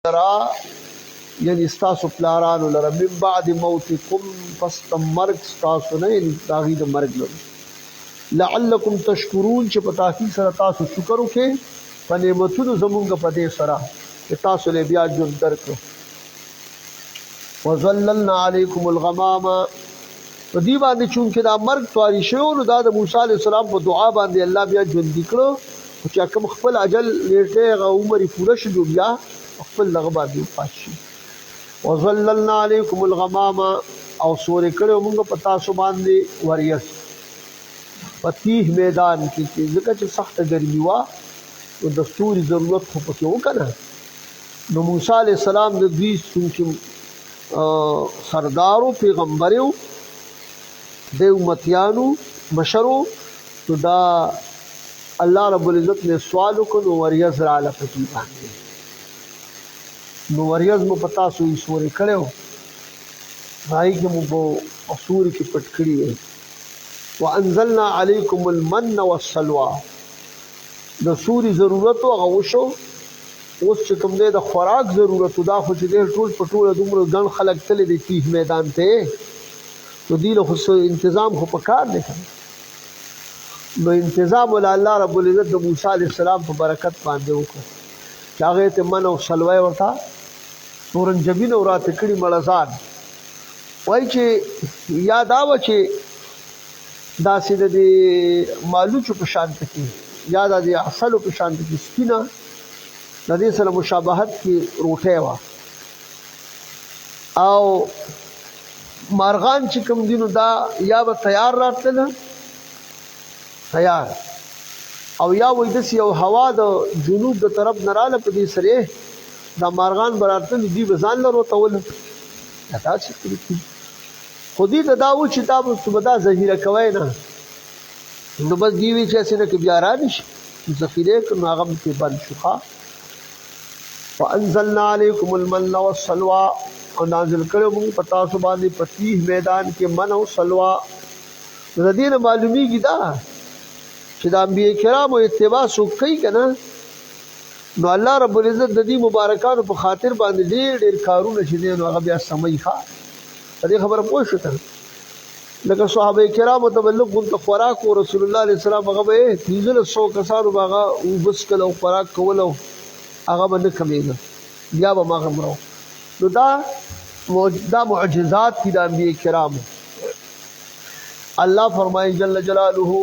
لرا یعنی ستاسو پلارانو لرا من بعد موتکم پس مرگ ستاسو نه یعنی داغی د مرگ لرو لعلکم تشکرون چې په تحقیق سره تاسو شکر وکړئ په نعمتونو زمونږ په دې سره چې تاسو له بیا ژوند درکړو وظللنا علیکم الغمام په دې باندې چونکې دا مرګ تواری شوی نو دا د موسی علیه السلام په دعا باندې الله بیا ژوندي کړو چې کوم خپل اجل نیټه هغه عمر یې پوره شي بیا خپل دغه باندې وفات شي وظللنا علیکم الغمام او سورې کړو موږ په تاسو باندې وریځ په تیه میدان کې ځکه چې سخته ګرمي وه نو د ستوري ضرورت خو پکې وکړه نو موسی علیه السلام د دوی چونکې سردارو پیغمبرو د امتیانو مشرو نو دا الله رب العزت نے سوال وکړو وریځ رااله پکې باندې نو وریځ مو پتا سوې سورې کړو هاي کې مو په سوري کې پټ کړی وي وانزلنا علیکم المن والسلوى د سوري ضرورت هغه وشو اوس چې کوم دی د خوراک ضرورت دا خو چې ټول پټول دومره ګڼ خلک تللی دی تیه میدان ته نو دی له خو انتظام خو پکار دی نو انتظام ول الله رب العزت د موسی علیه السلام په برکت باندې وکړو چې هغه ته من او سلوی ورته تورنجبین او راته کړي مړزان وای چې یاد آو چې دا سید دی مالوچ په شان کې یا د اصل په شان کې سپینا د دې سره مشابهت کې روټه وا او مارغان چې کوم دینو دا یا به تیار راتله تیار او یا وې د یو هوا د جنوب د طرف نراله په دې سره دا مارغان براتل دی بزان لرو تول دا څه کوي خودی د داو چې تاسو صبدا ذخیره کوي نه نو بس دیوی چې اسنه کې بیا را نشي ذخیره کوم هغه په بند شوخه فانزلنا علیکم المن والسلوى او نازل کړو موږ پتا سو باندې پتیه میدان کې من او سلوى د دې معلومیږي دا چې د انبیاء کرامو اتباع سو کوي کنه نو الله رب العزت د دې مبارکانو په خاطر باندې ډېر کارونه چې دي نو هغه بیا سمي ښه دې خبره پوه شو ته لکه صحابه کرامو ته بلغ غون خوراک او رسول الله علیه السلام هغه به 300 کسانو هغه وبس کله خوراک کولو هغه باندې کمیږي بیا به ما غمرو نو دا معجزات دي د انبیاء کرامو الله فرمایي جل جلاله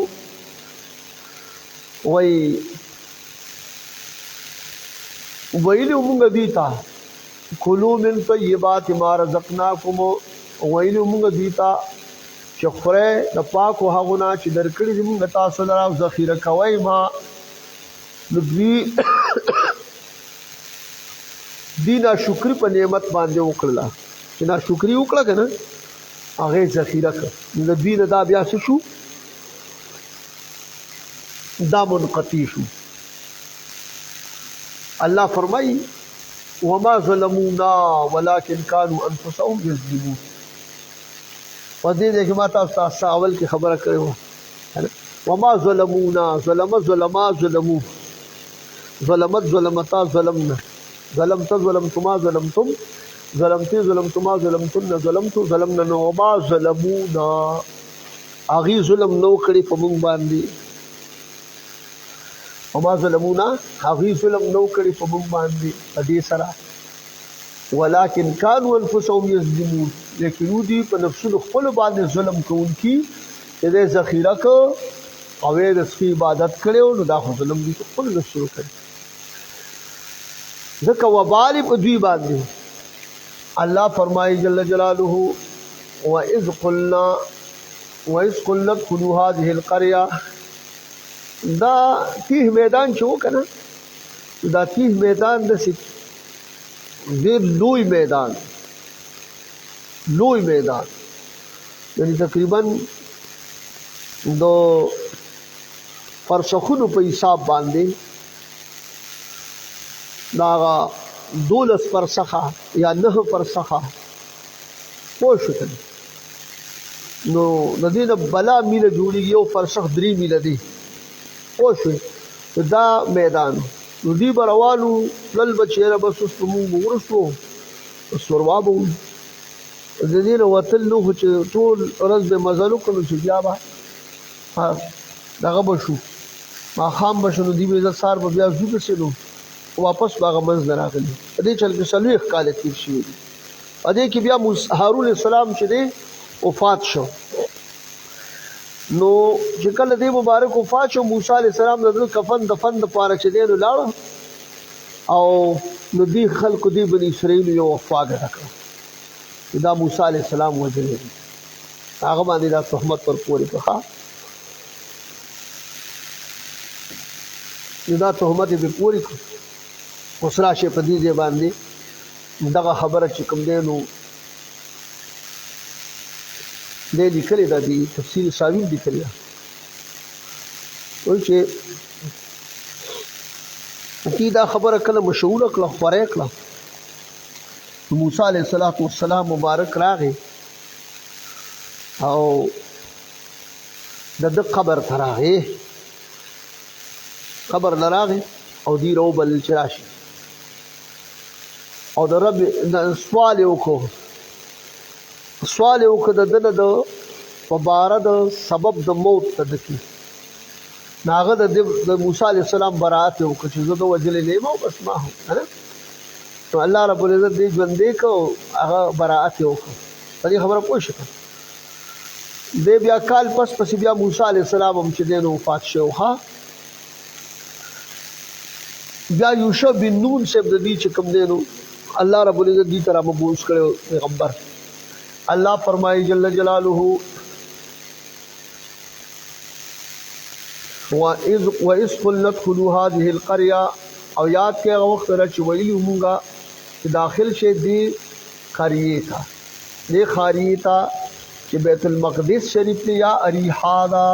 ویلو مونږ دیتا کلوا من طیبات ما رزقناکم ویلو مونږ دیتا چې خوره د پاکو هغونه چې درکړي دي مونږ تاسو لپاره ذخیره کوي ما نو دینا شکر په نعمت باندې وکړه چې نا شکرې وکړه کنه هغه ذخیره کړ نو دین دا بیا څه شو دا منقطع شو الله فرمایي وما ظلمونا ولكن كانوا انفسهم يظلمون ودې دغه ما تاسو اول کې خبره کړو وما ظلمونا ظلمت ظلمتا ظلمنا ظلمت ظلمتما ظلمتم ظلمتي ظلمتما ظلمتن ظلمت ظلمنا وما ظلمونا اغي ظلم نو کړی په مونږ باندې وما ظلمونا اغي ظلم نو کړی په مونږ باندې په دې سره ولكن كانوا انفسهم يظلمون لیکن دوی په نفسونو خپل باندې ظلم کوونکی دې ذخیره کو او دې عبادت کړو نو دا خو ظلم دي خپل نفسونو کوي ذکا وبال په دوی باندې الله فرمایي جل جلاله واذ قلنا ادخلوا هذه القريه دا تیه میدان چې وکنه دا تیه میدان د ډېر لوی میدان یعنی تقریبا دو فرسخونو په حساب باندې دا 12 فرسخه یا 9 فرسخه پوه شو نو د دې بلا میله جوړیږي او فرسخ 3 میله دي پوه شو دا میدان نو دی به روانو تلل به چېرې بس اوس به مونږ ورسو سوروا به وو د دې نه وتل نو خو چې ټول ورځ به مزل وکړو چې بیا به دغه به شو ماښام به شو نو دی به زه سهار به بیا ځو پسې نو واپس به هغه منځ نه راغلي په دې چل کې 40 کاله تېر شوي دي په دې کې بیا هارون السلام چې دی وفات شو نو چې کله دې مبارک وفات شو موسی علیه السلام د کفن دفن دپاره چې دی نو لاړه او نو دې خلکو دې بني اسرائیلو یو افوا ګډه کړه چې دا موسی علیه السلام وژلی دی هغه باندې دا تهمت ورپورې کړه نو دا تهمت یې پرې پورې کړو اوس راشئ په دې ځای باندې دغه خبره چې کوم دی نو دی لیکلې ده د تفسیر ساوي لیکلې ده وایي چې دې دا خبره کله مشهوره کړه خورې کړه موسی علیه السلام مبارک راغی او د ده قبر ته راغی قبر نه راغی او دی راوبلل چې راشي او د رب سوال یې وکړو د ده نه د په باره د سبب د موت ته د کې نو هغه د موسی علیه السلام براعت یې وکړه چې زه د وژلی نه یم او بس ما هم که نه نو الله رب العزت دې ژوندی کړ او هغه براعت یې وکړ په دې خبره پوه شي دې بیا کال پس پسې بیا موسی علیه السلام هم چې دی نو وفات شوی ښه بیا یوشع بن نون صاحب د دې چې کوم دی نو الله رب العزت دې ته رامبعوث کړی پیغمبر الله فرمایي جل جلاله وَإِذْ قُلْنَا ادْخُلُوا هَذِهِ الْقَرْيَةَ او یاد کې هغه وخت را چې ویلي مونږه چې داخل شي دې قریې ته دې خاریې ته چې بیت المقدس شریف دی یا اریحا ده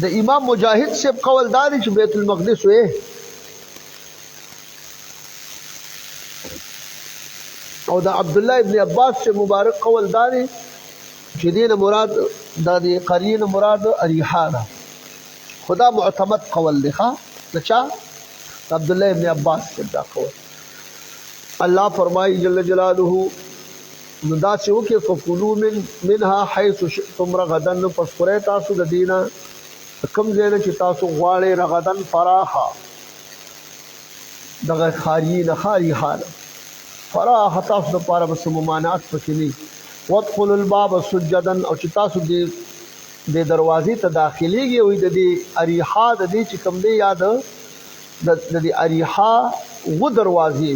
د امام مجاهد صاحب قول دا دی چې بیت المقدس وې او د عبد الله ابن عباس سے مبارک قول دا دی چې دینه مراد د دې قرینه مراد اریحا ده خدا معتمد قول دی ښا بچا عبد الله ابن عباس سے دا قول الله فرمایي جل جلاله نو دا چې وکي فکلوا منها حيث شئتم رغدا فسقره تاسو د دینه کم ځای نه چې تاسو غواړئ رغدن فراخا دغه خاري نه خاري حال فراخ تاسو د پاره بس ممانعت پکې نه وادخلوا الباب سجدا او چې تاسو د دروازې ته داخليږي وي د دې اریحا د دې چې کوم دی یاد د دې اریحا و دروازې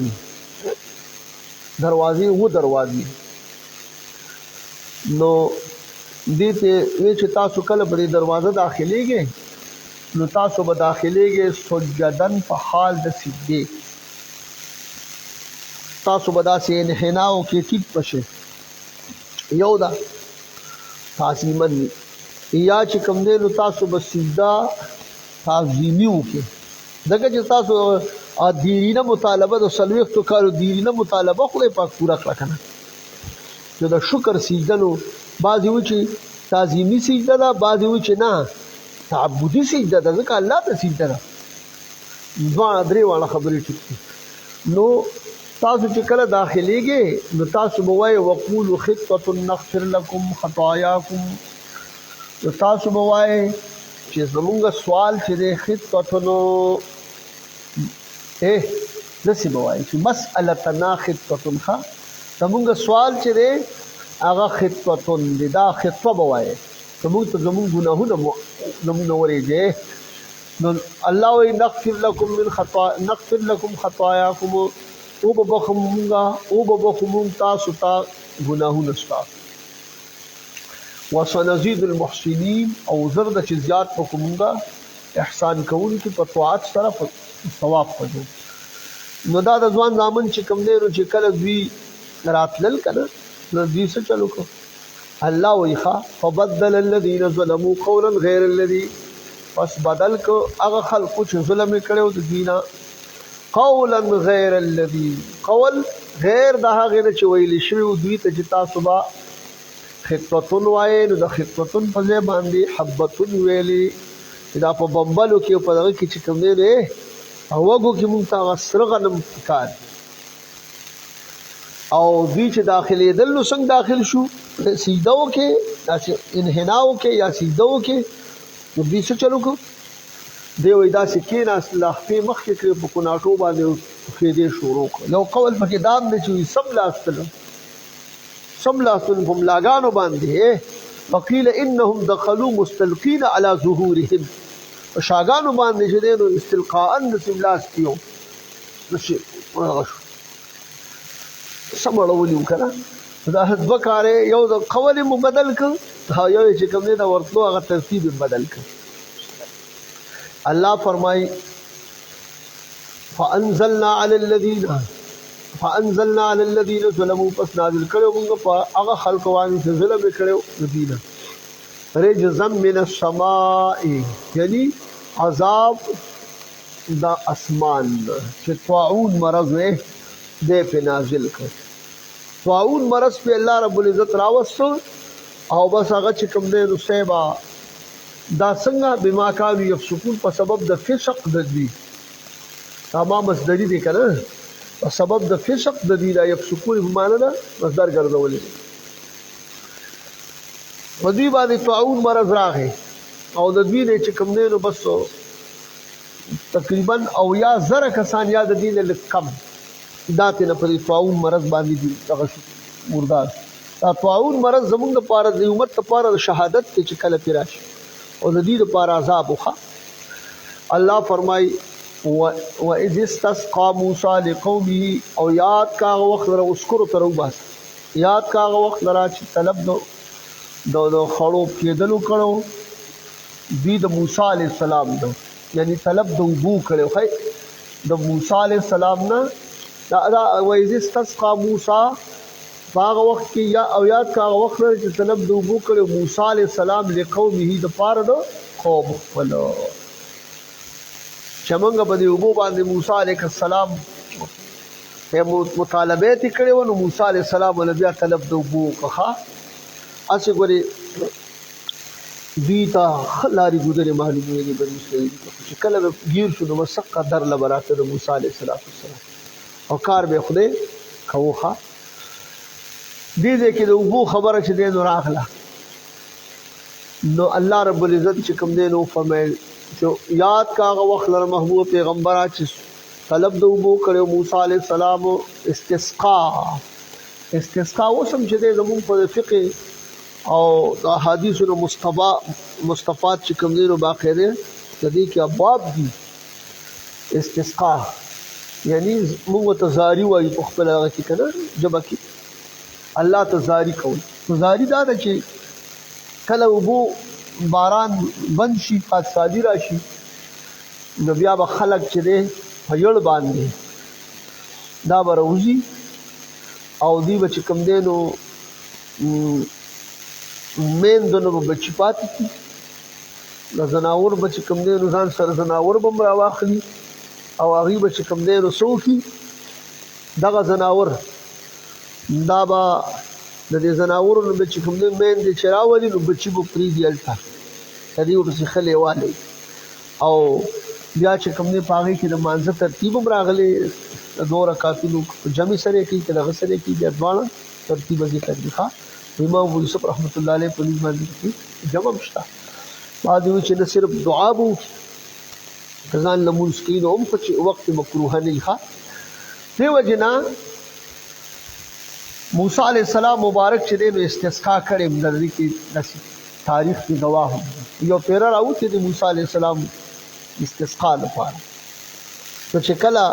نو دې ته چې تاسو کله په دروازه داخليږئ نو تاسو به داخليږئ سجدن په حال د سجدې تاسو به داسې انحناء کې ټیټ پشئ یو دا تعظیمن یا چې کوم دی نو تاسو به سجده تعظیمي وکړئ ځکه چې تاسو دیرینه مطالبه د 40 کالو دیرینه مطالبه خدای پاک پوره کړه که نه چې د شکر سجده نو بعضې وایي چې تعظیمي سجده ده بعضې وایي چې نه تعبدي سجده ده ځکه الله ته سجده ده دواړه درې واړه خبرې ټیک دي نو تاسو چې کله داخليږئ نو تاسو به وایئ وقولوا خطة نغفر لكم خطاياكم نو تاسو به وایئ چې زمونږ سوال چې دی خطتنو داسې به وایئ چې مسألتنا خطة ښه زمونږ سوال چې دی هغه خطتن دی دا خطه به وایئ زمونږ ته زمونږ ګناهونه ورېږي نو الله وایي نغفر لكم خطاياكم او به بخو مونږ تاسو ته ګناهونه ستاسو وسنزيد المحسنين او زر د چې زیات په مونږه احسان کوونکي په طاعت سره ثواب پدو نو دا د ځوان زامن چې کوم دی نو چې کله دوی راتلل کنه نو دوی څه چلو کو الله ویخا فبدل الذين ظلموا قولا غير الذي پس بدل کو هغه خلکو چې ظلم کړو د دینه قولا غیر الذي قول غیر د هغه چې ویل شوی دوی ته چې تاسو با خطتون وای نو د خطتون په ځای باندې حبتون ویلي دا په بمبلو کې په دغه کې چې کوم دی دی او وګو کې مونږ ته هغه سره غنم پکار او دوی چې داخلېدل نو څنګه داخل شو سیده وکړې داسې انحنا وکړې یا سیده وکړې نو دوی څه چلو کړو دی وایي داسې کېناست لاښپې مخکې کړې په کوناټو باندې خېدې شروع کړه یو قول پکې دام دی چې وایي سملاستل په ملاګانو باندې وقیل انهم دخلوا مستلقین علی ظهورهم شاګانو باندې چې دی نو استلقاء د سملاستیو نشي ورغشو سمړولي وکړه دا دوه کارې یو د قول مو بدل کړ یو چې کوم دی دا ورتلو هغه ترتیب بدل کړ الله فرمای فانزلنا على الذين ظلموا پس نازل کړو موږ په هغه خلق باندې چې ظلم کړو دینه رجزا من السماء یعنی عذاب دا اسمان چې طاعون مرض دې په نازل کړ طاعون مرض په الله رب العزت راوستو او بس هغه چې کوم دی نو سیبا دا څنګه بما کانوا یفسقون په سبب د فسق د دې تمام مصدری دی کنه په سبب د فسق د دې لا یفسقون په معنا ده مصدر ګرځولې په دې باندې طاعون مرض راغی او د دې نه چې کوم دی نو بس تقریبا او یا زره کسان یاد دي له کم داتې نه په طاعون مرض باندې دي دغه مردار دا طاعون مرض زمونږ لپاره د امت لپاره د شهادت چې کله پی راشي او د دې لپاره عذاب وخه الله فرمای واذ استسقى موسى لقومه او یاد کا وخت را اسکرو تر وباس یاد کا وخت را چې طلب دو خړو کېدلو کړو دې د موسی عليه السلام دو یعنی طلب د وبو کړو خای د موسی عليه السلام نه دا واذ استسقى موسى باغ وخت کې یا او یاد کا وخت چې طلب د وبو کړو موسی عليه السلام لقومه د پاره دو قوم ولو چمنګ په دې وبو باندې موسی عليه السلام په مطالبه کړو نو موسی عليه السلام ول بیا طلب د وبو کخه اسی ګوري دیتا خلاري ګذري معلومه دي بني اسرائیل چې کله غیر شو نو مسقه در لبراته د موسی عليه السلام او کار به خوده کوخه دې کې د وبو خبره چې دین راغله نو الله رب العزت چې کوم دین او فرمایل جو یاد کاغه وخت لر محبوب پیغمبر چې طلب د وبو کړو موسی عليه السلام استسقاء وسم چې د زمون په فقه او د احادیثو مصطفات چې کوم دین او باقاعده د دې کې ابواب دي استسقاء یعنی موږ ته زاری وایي په خپل هغه کې کنه جبا کې الله ته زاری کوي زاری دا چې کله وبو باران بند شي فاصله راشي نو بیا به خلک چې دی په یړ باندې دا به روزي او دی به چې کوم دی نو میندونو به بچي پاتې کي د زناور به چې کوم دی نو ځان سره زناور به هم راواخلي او هغوی به چې کوم دی نو څه وکړي دغه زناور دا به د دې زناورو نه به چې کوم دی میندې چې راولي نو بچي به پرېږدي هلته د دې ورپسې خلې والي او بیا چې کوم دی په هغې کې د مانځه ترتیب هم راغلی د 2 رکعتونو جمع سره یې کوي که دغه سره یې کوي بیا دواړه ترتیب ذکر دي ښه امام ابو یوسف رحمت الله علیه په دې باندې کې جمع هم شته بعد وی چې نه صرف دعا بو ځان لمونځ کوي نو هم چې وخت مکروه نه ښه دیو جنا موسی علیہ السلام مبارک چې د استسقا کړي مدري کې تاریخ کې گواه یو پیر راوته د موسی علیہ السلام استسقا لپاره چې کله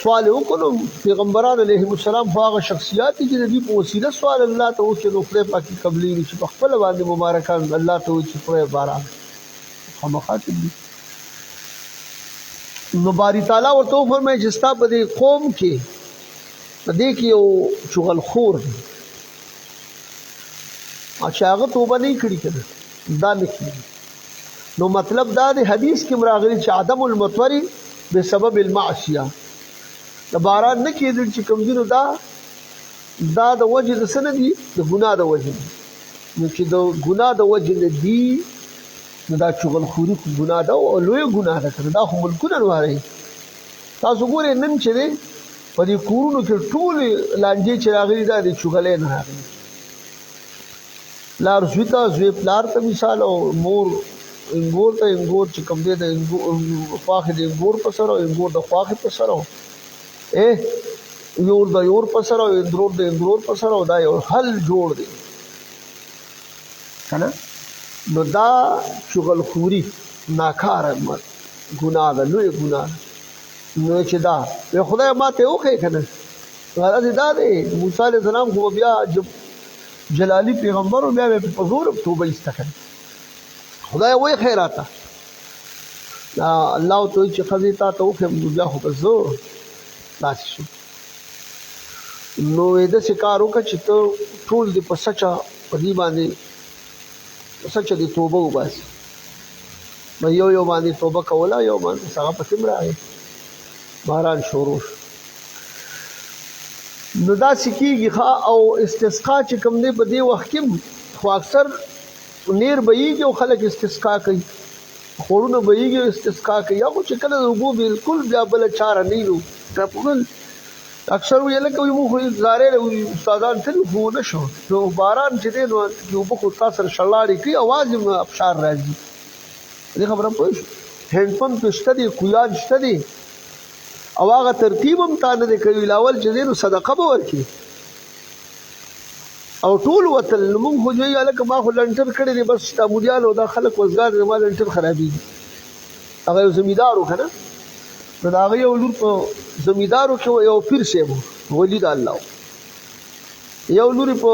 سوال وکړو پیغمبران علیهم السلام هغه شخصیات چې د دې په وسیله سوال الله ته وکړي نو خدای پاکي قبلي چې په خپل باندې مبارکان الله ته وکړي په باران خامخاتب دي نو باری تعالی ورته فرمایي چې ستا په دې قوم کې دې کې یو چغل خور اچھا هغه توبه نه کړی کنه دا نه کړی نو مطلب دا د حدیث کې مراغلي چې عدم المطوري بسبب المعصيه د باران نه کېدل چې کوم دینو دا د وجه د سند دي د ګناه د وجه نو چې د ګناه د وجه نه دي نو دا چغلخوري خو ګناه ده او لویه ګناه ده که نه دا خو ملکونه نوارئ تاسو ګورئ نن چې دی په دې کورونو کې ټولې لانجې چې راغلي دا د چغلۍ نه راغلي پلار زوی ته زوی پلار ته مثال او مور انګور ته انګور چې کوم دی د خواښې د انګور په سر او انګور د خواښې په سر او یور د یور په سر او اندرور د اندرور په سر او دا یو حل جوړ دی که نه نو دا چغلخوري ناکاره ګناه ده لویه ګناه ده نو چې دا وی خدای ما ته وښیې که نه غرض دا دی موسی علیه السلام خو بیا جلالی پیغمبر و بیا به په زور توبه ایسته کړې خدای وښیې راته الله ورته وایي چې ښځې تا ته وښیم نو بیا خو به زه داسې شم نو داسې کار وکړه چې ته ټول دې په سچه په دې باندې په سچه دې توبه وباسي نو یو باندې توبه کوله یو باندې هغه پسې هم راغی باران شروع شو نو داسې کېږي او استسقا چې کوم دی په دې وخت کې خو اکثر نیر بهیږي او خلک استسقا کوي خوړونه بهیږي او استسقا کوي یا خو چې کله د اوبو بلکل بیا بله چاره نه وي ټاپوګل اکثر ویل لکه موږ خو زارې استادان تل خو نه شو نو باران چې دی نو اوبه خو تا سره شړاړې کوي اواز هم ابشار راځي دې خبره پوه شو هینډ پمپ شته دی کویان شته دی او هغه ترتیب هم تا نه دی کوي لاول چې دی نو صدقه به ورکړي او ټول وتل نو موږ خو وایو هلکه ما خو لنټر کړی دی بس دا مریان او دا خلک وزګار دی ما لنټر خرابېږي هغه یو زمیندار و که نه نو د هغه یو لور په زمیندارو کې یو پیر صاحب ولي د الله یو لورې په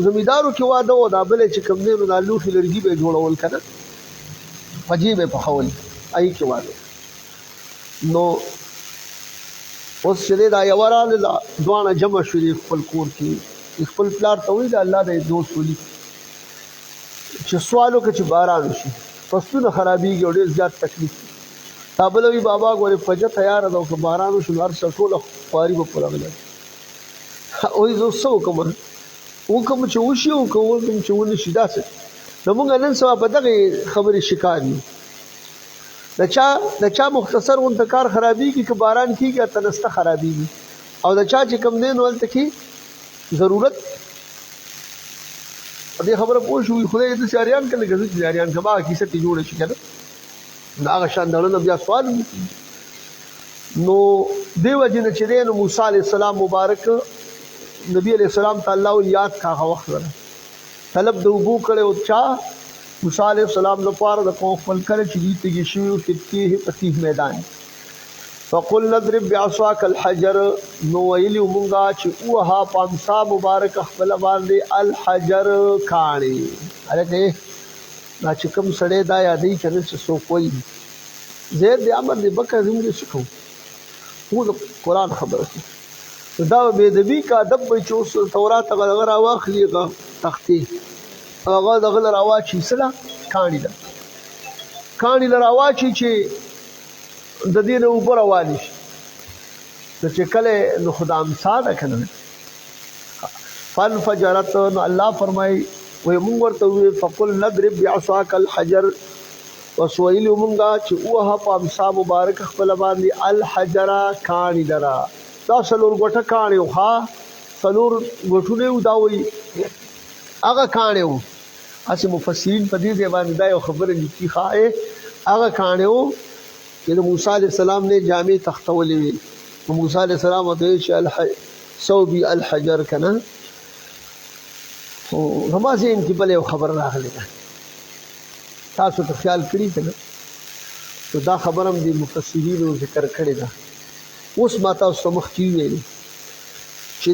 زمیندارو کې واده و دا بله چې کوم دی نو دا لوښي لرګي به یې جوړول که نه پجې به یې پخول هغې کې واده نو اوس چې دی دا یوه راغله دواړه جمع شولې خپل کور کې خپل پلار ته وایي د الله د دوست ولي چې سوال وکړه چې باران وشي فصلونه خرابېږي او ډېر زیات تکلیف تا بله وي بابا ګورې پجه تیاره ده او که باران وشي نو هر څه ټوله خواري به په راغلی وایي زه څه وکړم وکړم چې وشي او که وکړم چې ونه شي داسې نو موږ نن سبا په دغې خبرې شکار یو د چا مختصر غونته کار خرابېږي که باران کېږي تنسته خرابېږي او د چا چې کوم دی نو هلته کې ضرورت په دې خبره پوه شو خدای داسې اریان کړه لکه زه چې اریان کړم هغه کیسه ترې جوړه شي که نه د هغه شان دړنه بیا سوال نو دې وجې نه چې دی نو موسی علیه السلام مبارک نبی علیه السلام ته الله یاد کا هغه وخت سره طلب د اوبو کړی او چا موسی علیه السلام لپاره د قوم خپل کړی چې دوی تږي شوي وو فی التیه میدان فقلنا اضرب بعصاک الحجر نو ویلي مونږه چې ووهه په امسا مبارک خپله باندې الحجر کاڼې هلکه دا چې کوم سړی دا یادوي که نه چې څوک وایي زید د امر د بکر زموږ څه کوو د قرآن خبره کوي دا به بېادبي که ادب به چې اوس تورات هغه راواخلي هغه تختې هغه دغه له راواچي څه ده کاڼي ده کاڼي له راواچي چې د دې نه اوبه روانې شي نو چې کله نو خو د امسا ده که نه فانفجرت نو الله فرمایي وی مونږ ورته وویل فقلنا اضرب بعصاک الحجر اوس ویلي مونږه چې ووهه په امسا مبارک خپله باندې الحجره کاڼي لره دا څلور ګوټه کاڼي وو ښه څلور ګوټونه وو دا وایي هغه کاڼي وو هسې مفسرین په دې ځای باندې دا یو خبره لیکي ښه هغه کاڼي وو چې د موسی علیه السلام نه جامې تختولې وې نو موسی علیه السلام ورته ویل چې صوبي الحجر که نه خو زما ذهن کې بله یو خبره راغلې ده تاسو ته خیال کړي که نه نو دا خبره هم د مفسرینو ذکر کړې ده اوس ما تاسو ته مخکې وویلې چې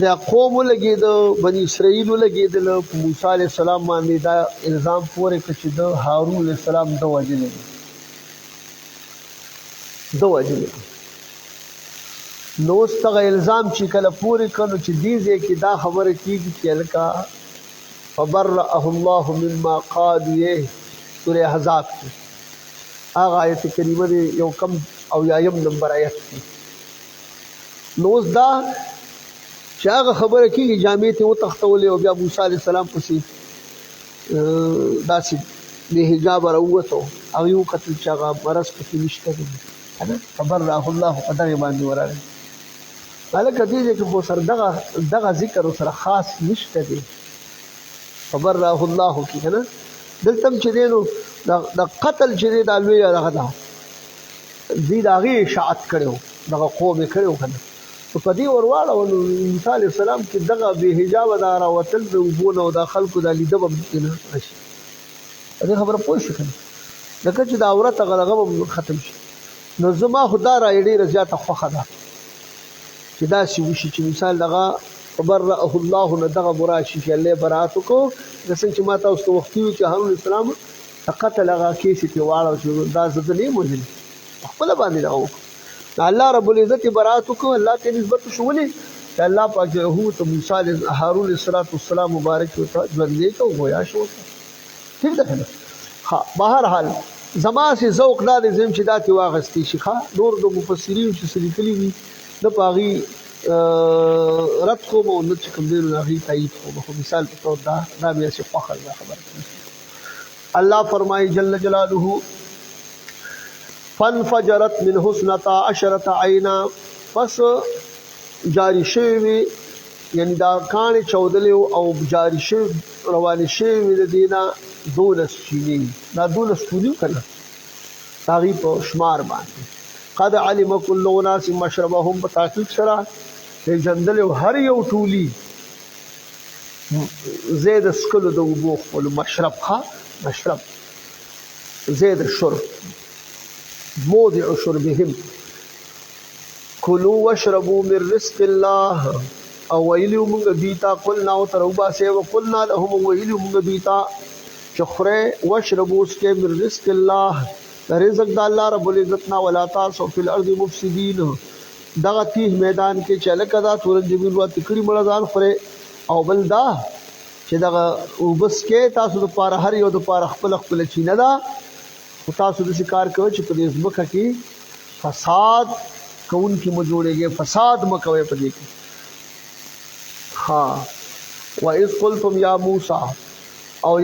د قوم ولګېده بني اسرائیل ولګېدله په موسی علیه السلام باندې دا الزام پورې کړه چې د هارون علیه السلام ده وژلی ده وژلی نو اوس دغه الزام چې کله پورې کړ نو چې دې ځای کې دا خبره کېږي چې هلکه فبرأه الله مما قالوا یې سورې احزاب کې هغه آیت کریمه دی یو کم او یایم نمبر آیت دی نو اوس دا چې هغه خبره کېږي جامې ته وتښتولې او بیا موسی علیه السلام پسې داسې بې حجابه راووتو هغې وکتل چې هغه مرض پکې نشته دی کنه فبرأه الله په دغې باندې ورغی هلکه دې ځای کې خو سره دغه ذکر ورسره خاص نشته دی فبرأه الله کې که نه دلته هم چې دی نو د قتل چې دی دا لویه دغه ده دوی د هغې اشاعت کړی و دغه قوم یې کړی و که نه نو په دې ور واړوه نو موسی علیه السلام کې دغه بې حجابه دا راوتل د اوبو نه او دا خلکو دا لیده به پکې نه راشي په دې خبره پوه شو که نه لکه چې د عورت هغه دغه به ختم شي نو زما خو دا رایې ډېره زیاته خوښه ده چې داسې وشي چې مثال دغه فبرأه الله نه دغه براشي چې الله برات وکړو د څنګه چې ما تاسو ته وختي وي چې هارون السلام قتل هغه کیس یې واړو چې دا زه نه یم وژلي خپله باندې دغه وکړو الله رب العزت برات وکړو الله ته نسبت شو ولې چې الله پاک هو ته موسی هارون السلام مبارک ورته ژوندی کړو گویا شو ٹھیک ده کنه ها بهر حال زما سي ذوق دا د زم چې داتې واغستې شي ښه نور د مفسرین چې لیکلي وي د پاغي رد کوم او نه چې کوم دی نو هغې تایید کوم خو مثال په طور دا بیا چې خوښه ده خبره الله فرمایي جل جلاله فانفجرت منه اثنتا عشرة عینا پس جاری شوي یعنی دا کاڼې چودلې او جاری شوي روانې شوي د دې نه 12 چینې دا 12 چونې که نه د هغې په شمار باندې قد علم كل اناس مشربهم په تحقیق سره پیژندلی هر یو ټولي زید څکلو د اوبو خپلو مشرب ښه مشرب زید الشرب موضع شربهم كلوا واشربوا من رزق الله او ویلو موږ دوی ته قلنا ورته راوباسئ وقلنا لهم ویلو موږ دوی ته چې خورئ واشربوا څکئ من رزق الله رزق د الله رب العزت نه ولا تعصوا فی الارض مفسدین دغه تیه میدان کې چې لکه دا تورن جمیل وا تکړی مړه ځان خورئ او بل دا چې دغه اوبس کې تاسو د پاره هر یو د پاره خپل چینه ده خو تاسو داسې کار کوئ چې په دې ځمکه کې فساد کوونکي مو جوړېږي فساد مه کوئ په دې کې ها وَإِذْ قُلْتُمْ يَا مُوسَى او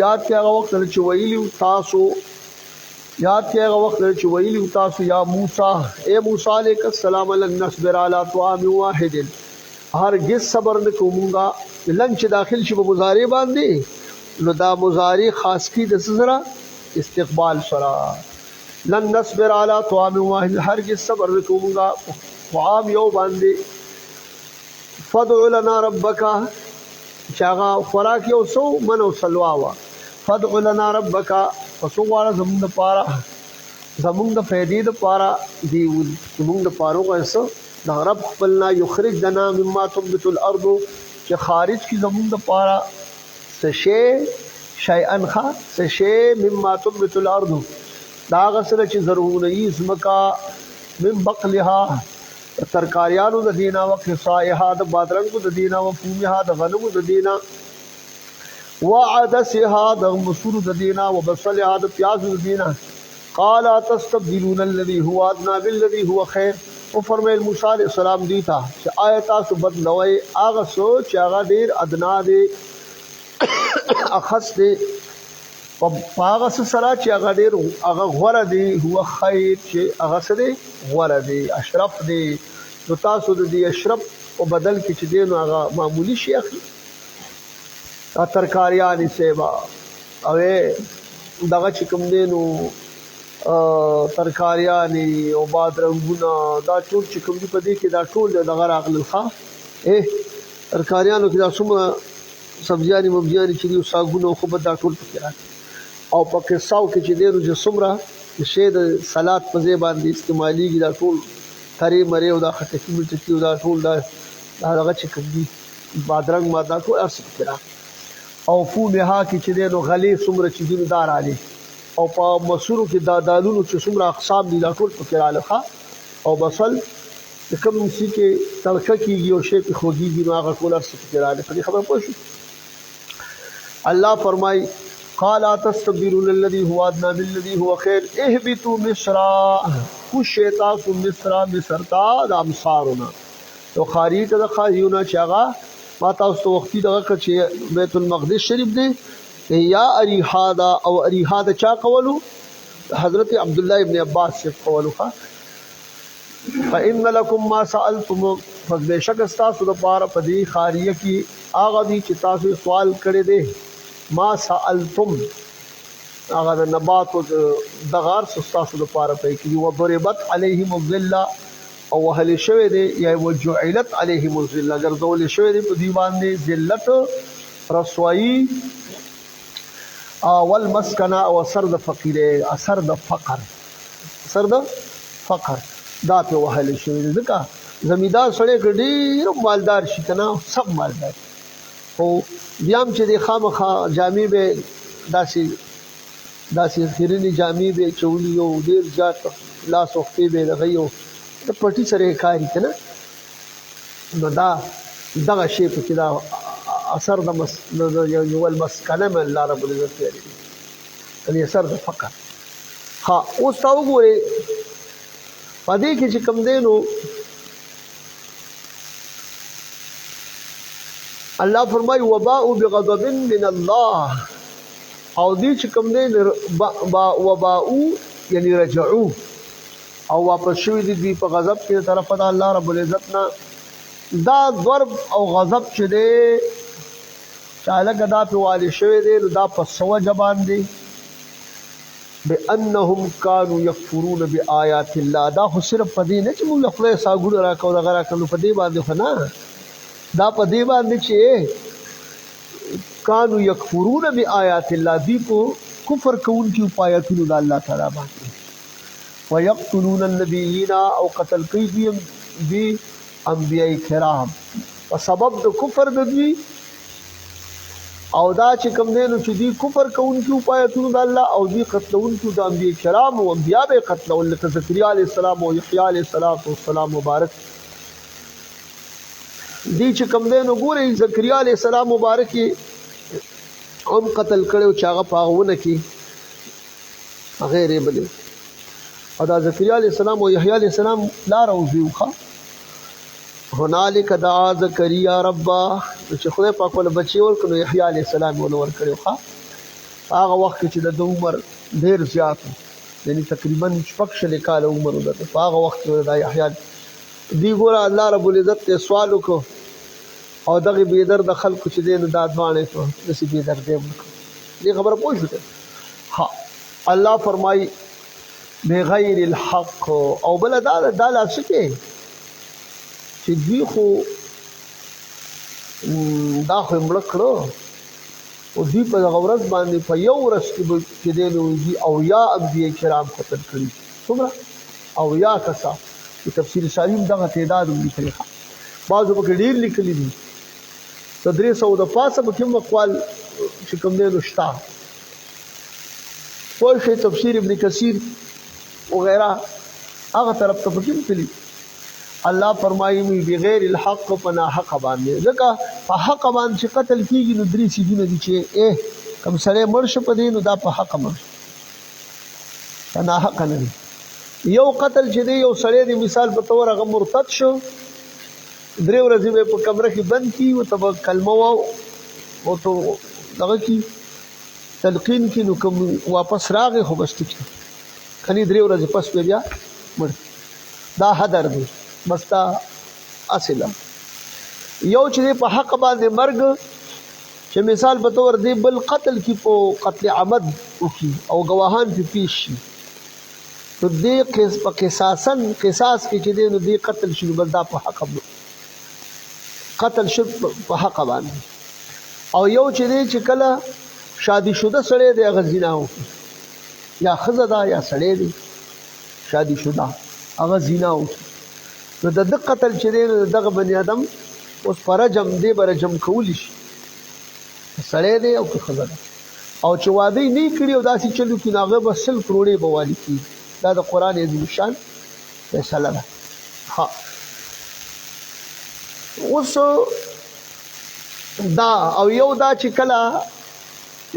یاد کې هغه وخت چې ویلي تاسو یا موسی اے موسی علیہ السلام لن نصبر علی طعام واحد هرگز صبر نکو مونږه لن چې داخل شي په مضارع باندې نو دا مضارع خاص کی د سره استقبال سره لن نصبر علی طعام واحد هرگز صبر نکو مونږه طعام یو باندې فدع لنا ربک چاغه خوراک یو سو منو سلواوا فدع لنا ربک پسو غواړه زمونږ دپاره زمونږ د فایدې دپاره دی زمونږ دپاره وایسه د رب خپل نه یخرج لنا مما تنبت الارض چې خارج کړي زمونږ دپاره څه شی شیئا څه شی مما تنبت الارض دا هغه څه چې زرغونوي ځمکه من بقلها ترکاریانو د دې نه وقصائها د بادرنګو د دې نه وفومها د غنمو د دې نه وعدسها د مسور د دینا وبصلها د پیاز د دینا قال تستبدلون الذي هو ادنى بالذي هو خير او فرمایل موسی علیہ السلام دی تا چې آیت تاسو بدلوي هغه سوچ هغه ډیر ادنا دی اخص دی او هغه سره چې هغه ډیر هغه غوړه دی هو خیر چې هغه سره غوړه دی اشرف دی نو تاسو د دې اشرف او بدل کې چې دی نو هغه معمولی شي اخلي ترکاریانی سیبا اوه دغه چې کوم دی نو ترکاریانی او بادرنګونه دا ټول چې کوم دی په دې کې دا ټول دغه راغلل ښه ترکاریانو کې دا څومره سبزیانې مبزیانې چې دي او ساګونه خو به دا ټول پکې راځي او په قصاو کې چې دی نو چې څومره شی د سلاد په ځای باندې استعمالیږي دا ټول ترې مرې او دا خټکي میټکي او دا ټول دا هغه چې کوم دی بادرنګ ما دا ټول هر څه پکې راځي او فومها کې چې دی نو غلې څومره چې دي نو دا راغلي او په مسورو کې دا دالونو چې څومره اقسام دي دا ټول پکې راغلي او بصل د کوم شي کې تلخه کېږي او شی پې خوږېږي نو هغه ټول هر څه پکې راغلي په دې خبره پوه شو الله فرمایي قال تستبدلون الذي هو ادنى بالذي هو خير اهبطوا مصر خوشئ تاسو مصر ته د امصارونه نو خاري ته د خاریونه چې هغه ما تاسو ته وختي دغه چې بیت المقدس شریف دی یا اریحا دا او اریحا دا چا قولو حضرت عبداللہ ابن عباس سے قولو خوا فَإِنَّ لَكُمْ مَا سَأَلْتُمُ پس بے شک استاسو دا پارا پدی خاریہ کی آغا دی چی تاسو سوال کرے دے ما سألتم آغا دا نبات و دغار سستاسو دا پارا پی کی وضربت علیہم الظلہ او وحل شوے دے یا وجعلت علیہم الظلہ گردول شوے دے پا دیوان دے ذلت رسوائی والمسکنہ و سرد فقیر سرد فقر دا پہ وحل شوے دے دکا زمیدار سڑے که ډیر مالدار شي کنه سب مالدار خو بیا هم چې د خامخا جامې به داسې خیرنې جامې به چولی یو ډیر زیات لاس وختې به دغه یو د پټي سره یې کاري که نه نو دغه شی پکې دا اثر د یو المسکنه من الله رب العزت ویلي دي یعنې اثر د فقر ها اوس تا وګورئ په دې کې چې کوم دی نو الله فرمای وباء بغضب من الله او دې چې کوم دی وباء یعنی رجعو او واپس شوي دي په غضب کې طرفه د الله رب العزت نه دا ضرب او غضب چې دی چالک دا په والي شوی دی نو دا په سوه جبان دی بأنهم كانوا يكفرون بآيات الله دا خو صرف په دې نه چې موږ خدای ساګوړ راکو دغه راکړو په دې باندې خو نه دا په دې باندې چې كانوا يكفرون بآيات الله دی په کفر کوونکي په آیاتونو د الله تعالی باندې ويقتلون النبيين او قتل کوي دي انبیاء کرام په سبب د کفر د دوی او دا چې کوم دی نو چې دی کفر کوونکي په آیاتونو د الله او دی قتلونکي د انبیاء کرام او انبیاء به قتلول لکه زکریا علیه السلام او یحیی علیه السلام مبارک دی چې کوم دی نو ګورئ زکریا علیه السلام مبارک هم قتل کړی چې هغه په هغونه کې غیر بلې او دا زکریا علیه السلام او یحیی علیه السلام لاره وځي هنالک دعا زکریا ربا چې خدای پاک ول بچي ورکړو یحیی علیه السلام ول ورکړو هغه وخت چې د عمر ډیر زیات یعنی تقریبا 6 کال عمر ورته هغه وخت د یحیی دی ګور الله رب العزت ته سوال وکړو او دغه بيدر د خلکو چې دین د ادوانه ته نسی بيدر دی دې خبره پوښتنه ها الله فرمای بغیر الحق او بل دا لاس کې چې دوی خو دا خو مړ کړو او دوی په دغه ورځ باندې په یو ورځ کې چې دی نو دي او یا انبیاء کرام قتل کړي څومره او یا کسا په تفسیر سالم دغه تعداد لیکلي بعضو پکې ډېر لیکلي دي تدریس او د پاسه په کوم اقوال چې کوم دی نو شته پوه شئ تفسیر ابن کثیر وغیرہ هغه طرف ته پکې لیکلي الله فرمایي بغیر الحق پنا حق باندې ځکه په حق باندې چې قتل کیږي نو درې سیدونه دي چې کوم سره مرش په دین دا په حق مرش پنا حق نه یو قتل چې دی یو سره دی مثال په تور هغه مرتد شو درې ورځې په کمره کې بند کی او تب کلمه او تو دغه کی تلقین کی نو کوم واپس راغی خو بس ټیک کني درې ورځې پس بیا مړ دا حدر دی بس تا اصله یو چې په حق باندې مرګ چې مثال په تور دی بل قتل کی په قتل عمد وکي او گواهان په پیش شي نو دې په قصاص کې چې دی نو دې قتل شي بل دا په حق قتل شو په حق باندې او یو چې دی چې کله شادي شوده سړی دی غزینا وکي یا خزه دا یا سړی دی شادي شوده هغه زینا وکي نو د قتل چې دی دغه بنی آدم اوس فرجم دی برجم کولی شي سړی دی او خزه ده او چې واده نه کړی او داسې چلو کې هغه به 100 کروڑې بوالي کی دا د قران عظیم شان فیصله ده ها اوس دا او یو دا چې کله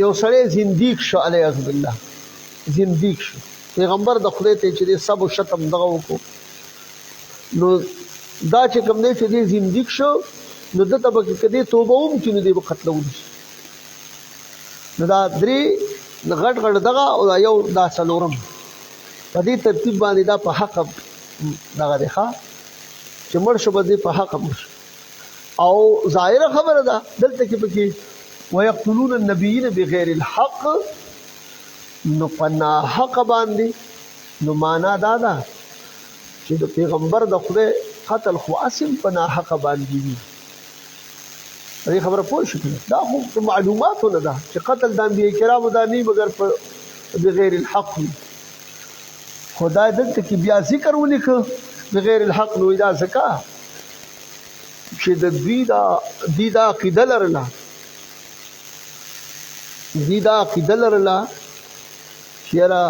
یو سړی زنديق شو علیه بالله زنديق شو پیغمبر د خدای ته چې سب شتم دغه وکړو نو دا چې کوم دی چې دی زنديق شو نو دته به کدی توبه هم چې دی قتلول نو نو دا درې غټ غټ دغه او یو دا څلورم په دې ترتیب باندې دا په حق دغه دی ښه چې مړ شو به دې په حق مړ شو او ظاهره خبره ده دلته کې پکې ويقتلون النبيين بغیر الحق نو په ناحق باندې نو معنا دا ده چې د پیغمبر د خدای قتل خو اصل په ناحق باندې وي دې خبره پوه شو دا خو معلوماتونه ده چې قتل د انبیاء کرامو دا نه مګر په بغیر الحق وي خدای دلته کې بیا ذکر ولیکه بغیر الحق نو دا زکا چې د دوی دا عقیده لرله چې یاره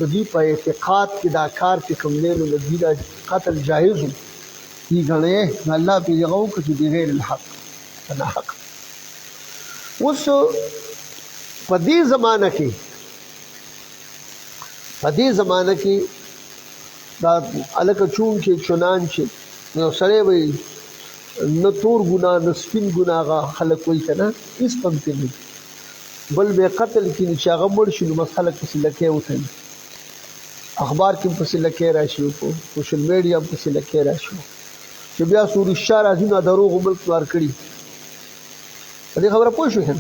د دوی په اعتقاد کې دا کار چې کوم دی نو د دوی دا قتل جایز و دي ګڼې الله پې دغه وکړه چې بغیر الحق په ناحق اوس په دې زمانه کې دا الکه چون چې چنان چې نو سړی وي نه تور ګناه نه سپین ګناه خلک وایي که نه هېڅ پمتې نه بل به قتل کړي چې هغه مړ شي نو بس خلک پسې لکۍ وتړي اخبار کې هم پسې لکۍ راشي په سوشل میډیا هم پسې لکۍ راشي چې بیا څو رښتیا راځي نو دروغو ملک مار کړي په دې خبره پوه شو که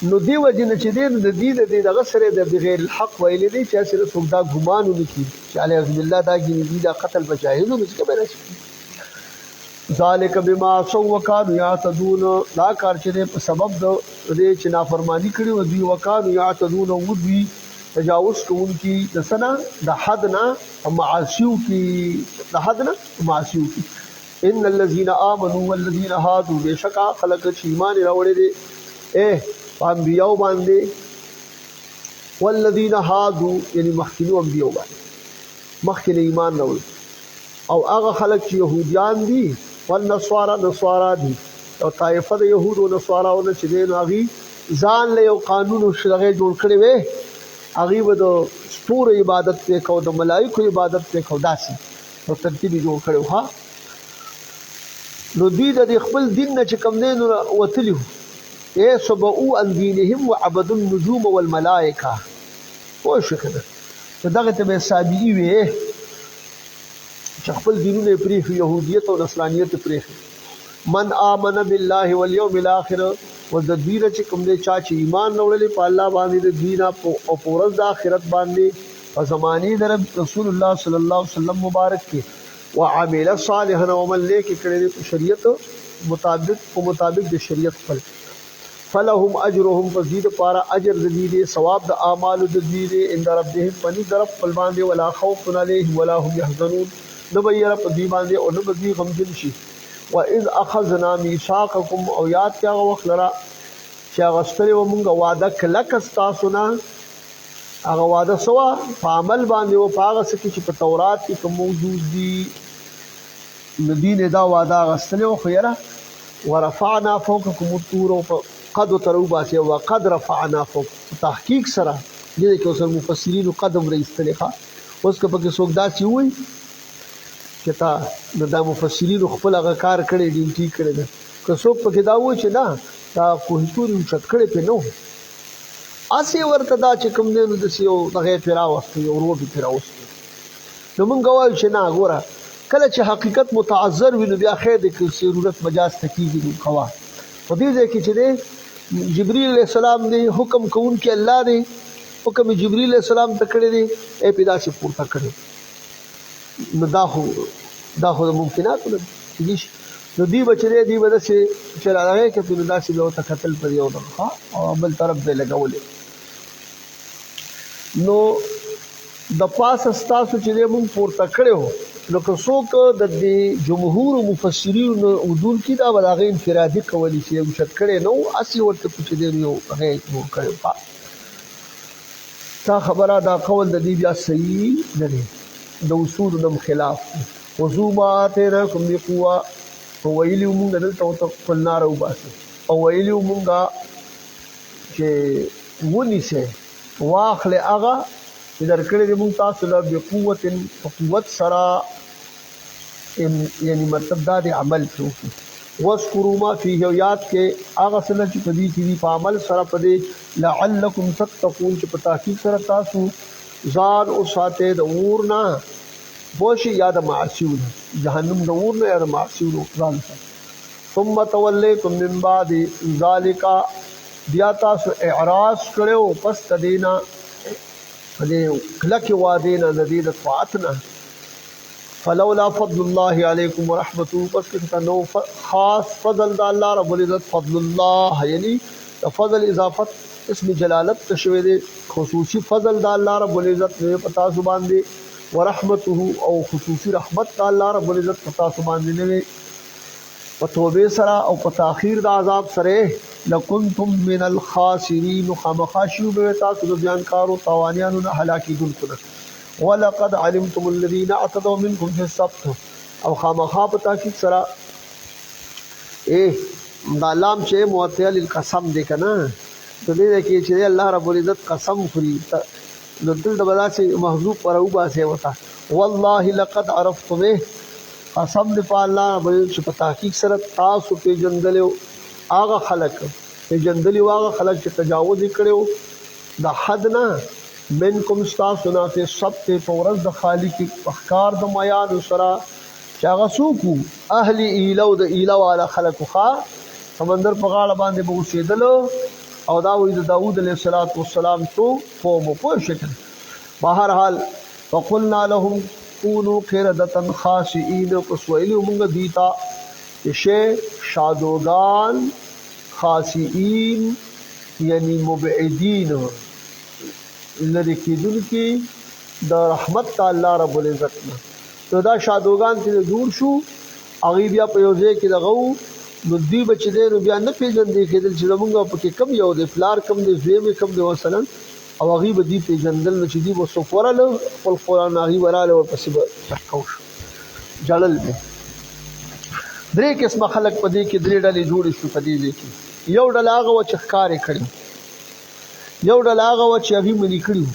نو دې وجې نه چې دی نو د دې دغه سره د بغیر الحق ویلی دی چې هسې څوک دا ګمان ونه کړي چې علیه بالله دا ګینې دي دا قتل به جایز و نو څنګه به راشي ذالک بما عصوا وکانوا یعتدون دا کار چې دی په سبب د دې چې نافرماني کړي وه دوی وکانوا یعتدون و دوی تجاوز کوونکي د څه نه د حد نه معاصیو کې ان الذين آمنوا والذين هادوا بشکا خلق چې ایمان راوړی دی انبیاء باندې والذین هادو یعنی مخکینو انبیاء باندې مخکینه ایمان راوړي او هغه خلک چې يهوديان دي والنصارى دي او طائفه د يهود او نصاراونه چې دین هغه ځان له یو قانون او شرعي جوړ کړی وي هغه به د ستور عبادت ته کو د ملائکه عبادت ته کو داسي او ترتیب جوړ کړو ها نو دوی د خپل دین نه چې کم دین وتلیو سبؤوا عن دينهم وعبدوا النجوم والملائكه پوه شو کنه دغه ته به سابقي وي چې خپل دینونه پرېښي يهودیت او نصرانیت پرېښي من آمن بالله واليوم الاخر و د دوی چې کوم دی چا چې ایمان راوړلی په الله باندې د دوی نه او په ورځ د آخرت باندې په زمانې د رسول الله صلی الله علیه وسلم مبارک کې وعمل صالحا ومن نیک کړی په شریعت مطابق د شریعت خپل فلهم اجرهم فزيد پارا اجر ذی ثواب د اعمال د ذی عند ربهم پنی طرف خپل باندې ولا خوف علیهم ولا هم يحزنون نو بیر په دی باندې او نو بدی غمجن شي واذ اخذنا ميثاقكم او یاد کیا وخت لرا چې غستره و مونږه وعده کلک تاسو نه هغه وعده سوا په عمل باندې او هغه څه چې په تورات کې کوم موجود دي مدینه دا وعده غستره خو یره ورفعنا فوقكم الطور قد تروباسه وقد رفعنا فوق تحقیق سره دې کې اوس مفسرین قدم رئیستلخه اوس که پکې څوک داسي وي چې تا د مفسرین خپل هغه کار کړی دي ټیک کړی ده که څوک پکې دا و چې نه دا کوهتوري چت کړی په نو اسی ورته دا چې کوم دی نو د سیو دغه پیراوست یو ورو پیراوست نو مونږ وایو چې نه ګوره کله چې حقیقت متعذر وي نو بیا خیر دی که ضرورت مجاز تکیږي نو خوا په دې ځای کې چې دی جبرئیل علیہ السلام دی حکم کوونکی الله دی حکم جبرئیل علیہ السلام ته کړی دی ای پیدا سي پورته کړی نو دا خو ممکنات نه دي نو دی بچره دی بده سي چې راغی کې په داسې به ته قتل پر یو دغه او بل طرف به لګولې نو د پاس استاسو چې موږ پورته کړو نو که څوک د جمهور مفسرین اردون کې دا بلاغه انفرادي کولی چې مشت کړي نو اسی ورته پوښتې دی یو هغه کړو تا خبره دا قول د دې بیا صحیح نه دی د اصول د خلاف وزومات رقم دی قوا او ویلو مونږ دلته خپل نار وباسه او ویلو مونږه چې ونی سه واخله هغه درکړې د مونږ تاسو له قوت سره یعنی مطلب دا د عمل کوي واذکروا ما فیه او یاد کې هغه څه چې په دې کې دي په عمل سره په دې لعلکم تتقون چې په تحقیق سره تاسو ځان وساتئ د اور نه بوشي یا د معصیو نه جهنم د اور نه یا د معصیو نه ځان ساتئ ثم تولیتم من بعد ذلک بیا تاسو اعراض کړو پس تدینا دې کلک وعده نه د دې د طاعت نه فلولا فضل الله علیکم ورحمته پس کې نو خاص فضل د الله رب العزت فضل الله یعنی د فضل اضافت اسم جلالت تشوي دي خصوصي فضل د الله رب العزت نه پتا زبان دي ورحمته او خصوصي رحمت د الله رب العزت پتا زبان دي نه په توبه سره او په تاخير د عذاب سره لکنتم من الخاسرین خامخاشیو به تاسو د ځانکارو توانیانو نه هلاکی دونکو ولقد علمتم الذين اعتدوا منكم في السبت او خامخا په تاکید سره دا لام چې موتل القسم دې کنه ته دې کې چې الله رب العزت قسم خوري نو دل د بلا چې محذوب پر او باسه وتا والله لقد عرفتم قسم دې په الله رب العزت په تحقیق سره تاسو په جندلو هغه خلق په جندلو هغه خلق چې تجاوز کړو د حد نه منکم استاسنا فی السبت فورز د خالق احکار د میان سره چاغه سوکو اهل ایلو د ایلو علی خلق خا سمندر په غاړه باندې بوسیدلو او دا وې د داوود علیه السلام تو قوم په شکل بهر حال فقلنا لهم كونوا قردة خاشئين فسویلو موږ دیتا چې شادوغان خاشئین یعنی مبعدین لری کېدونکي د رحمت الله رب العزت نه نو دا شادوغان چې دور شو هغه بیا په یو ځای کې دغه نو دی بچ دې نو بیا نه پیژندې کېدل چې موږ په کې کم یو د فلار کم د زوی کم د مثلا او هغه به دی پیژندل نو چې دی وسو فورل خپل قرآن هغه وراله او پسې تحقوش جلل به درې قسم خلق په دې کې درې ډلې جوړې شو په دې کې یو ډله هغه و چې ښکار کړي یو ډله هغه و چې هغه منی کړي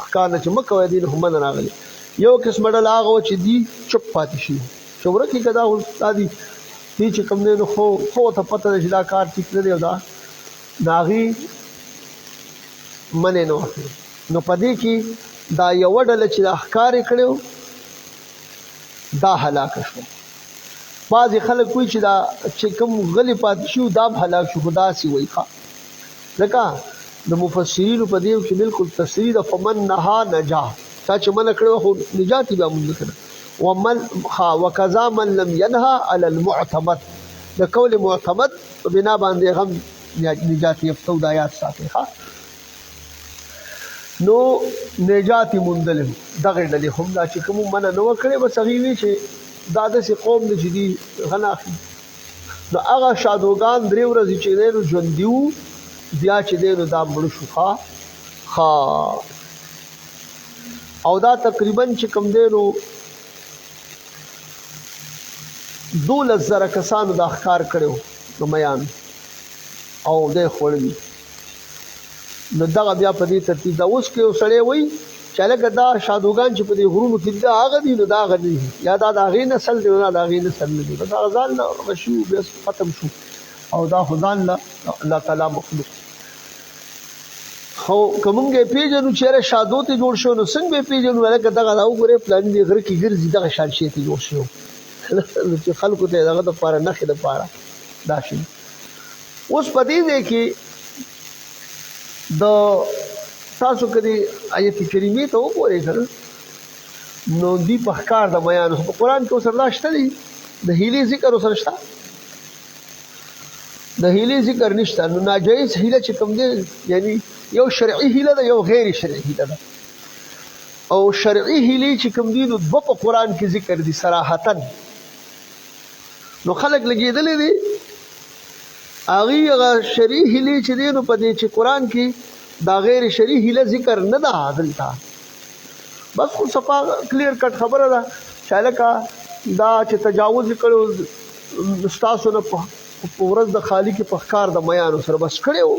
ښکار نه چې مکه وې دین هم نه راغلي یو قسم ډله هغه و چې دی چپ پاتې شي شوره کې کدا ولادي دې چې کوم نه خو ته پته چې دا کار ټیک نه دی دا ناغي منه نو پدې کې دا یو ډله چې ښکار کړي دا هلاک شو بعض خلک کوئی چې دا چې کوم غلی پات شو دا هلاک شو خدا سي وای ښا لکه د مفسرین په دې کې بالکل تفسیر فمن نها نجا چې من کړو خو نجات به مونږ کړو ومن وکذا من لم ينها على المعتمد د قول معتمد په بنا باندې هم نجات یفتو د آیات ساتي ښا نو نجات مندل دغه ډلې هم دا چې کوم من نو کړي بس هغه وی چې داده سي قوم د جدي غنا نو هغه شادوغان درې ورځې چې نو ژوندیو بیا چې نو دا مړ شو ښا او دا تقریبا چې کوم دی نو 12,000 کسانو دا ښکار کړو نو میان او د خورلی نو دغه بیا په دې ترتیب دا اوس کې وسړې وای چې لکه دا شادوغان چې په دې غرونو کې دا هغه دي نو دا هغه دي یا دا غي نسل دی نه دا غي نسل دی دا ځان نه شو بس ختم شو او دا خدان الله تعالی مخلوق خو کومګه پیژنو چې شادو ته جوړ شو نو څنګه پیژنو ولکه دغه دا وګوره پلان دی غر کې ګرځي دغه شان شي ته جوړ شو چې خلکو ته دغه د پاره نه خېد پاره دا شي اوس پدې دی کې د تاسو کدي آیت کریمه ته وګورئ نو دی په ښکار د بیان په قران کې سره شته دي د هیلي ذکر سره شته د هیلي ذکر نشته نو ناجایز هیله چې کوم دی یعنی یو شرعي هیله ده یو غیر شرعي هیله ده او شرعي هیله چې کوم دی نو په قران کې ذکر دي صراحتا نو خلق لګیدل دي هغه شرعي هیله چې دی نو په دې چې قران کې دا غیر شرعي هیله ذکر نه ده دلته بس خو صفا کلیر کټ خبره ده چالکا دا چې تجاوز کړو استاسو نه په ورځ د خالق په ښکار د میان سره بس کړو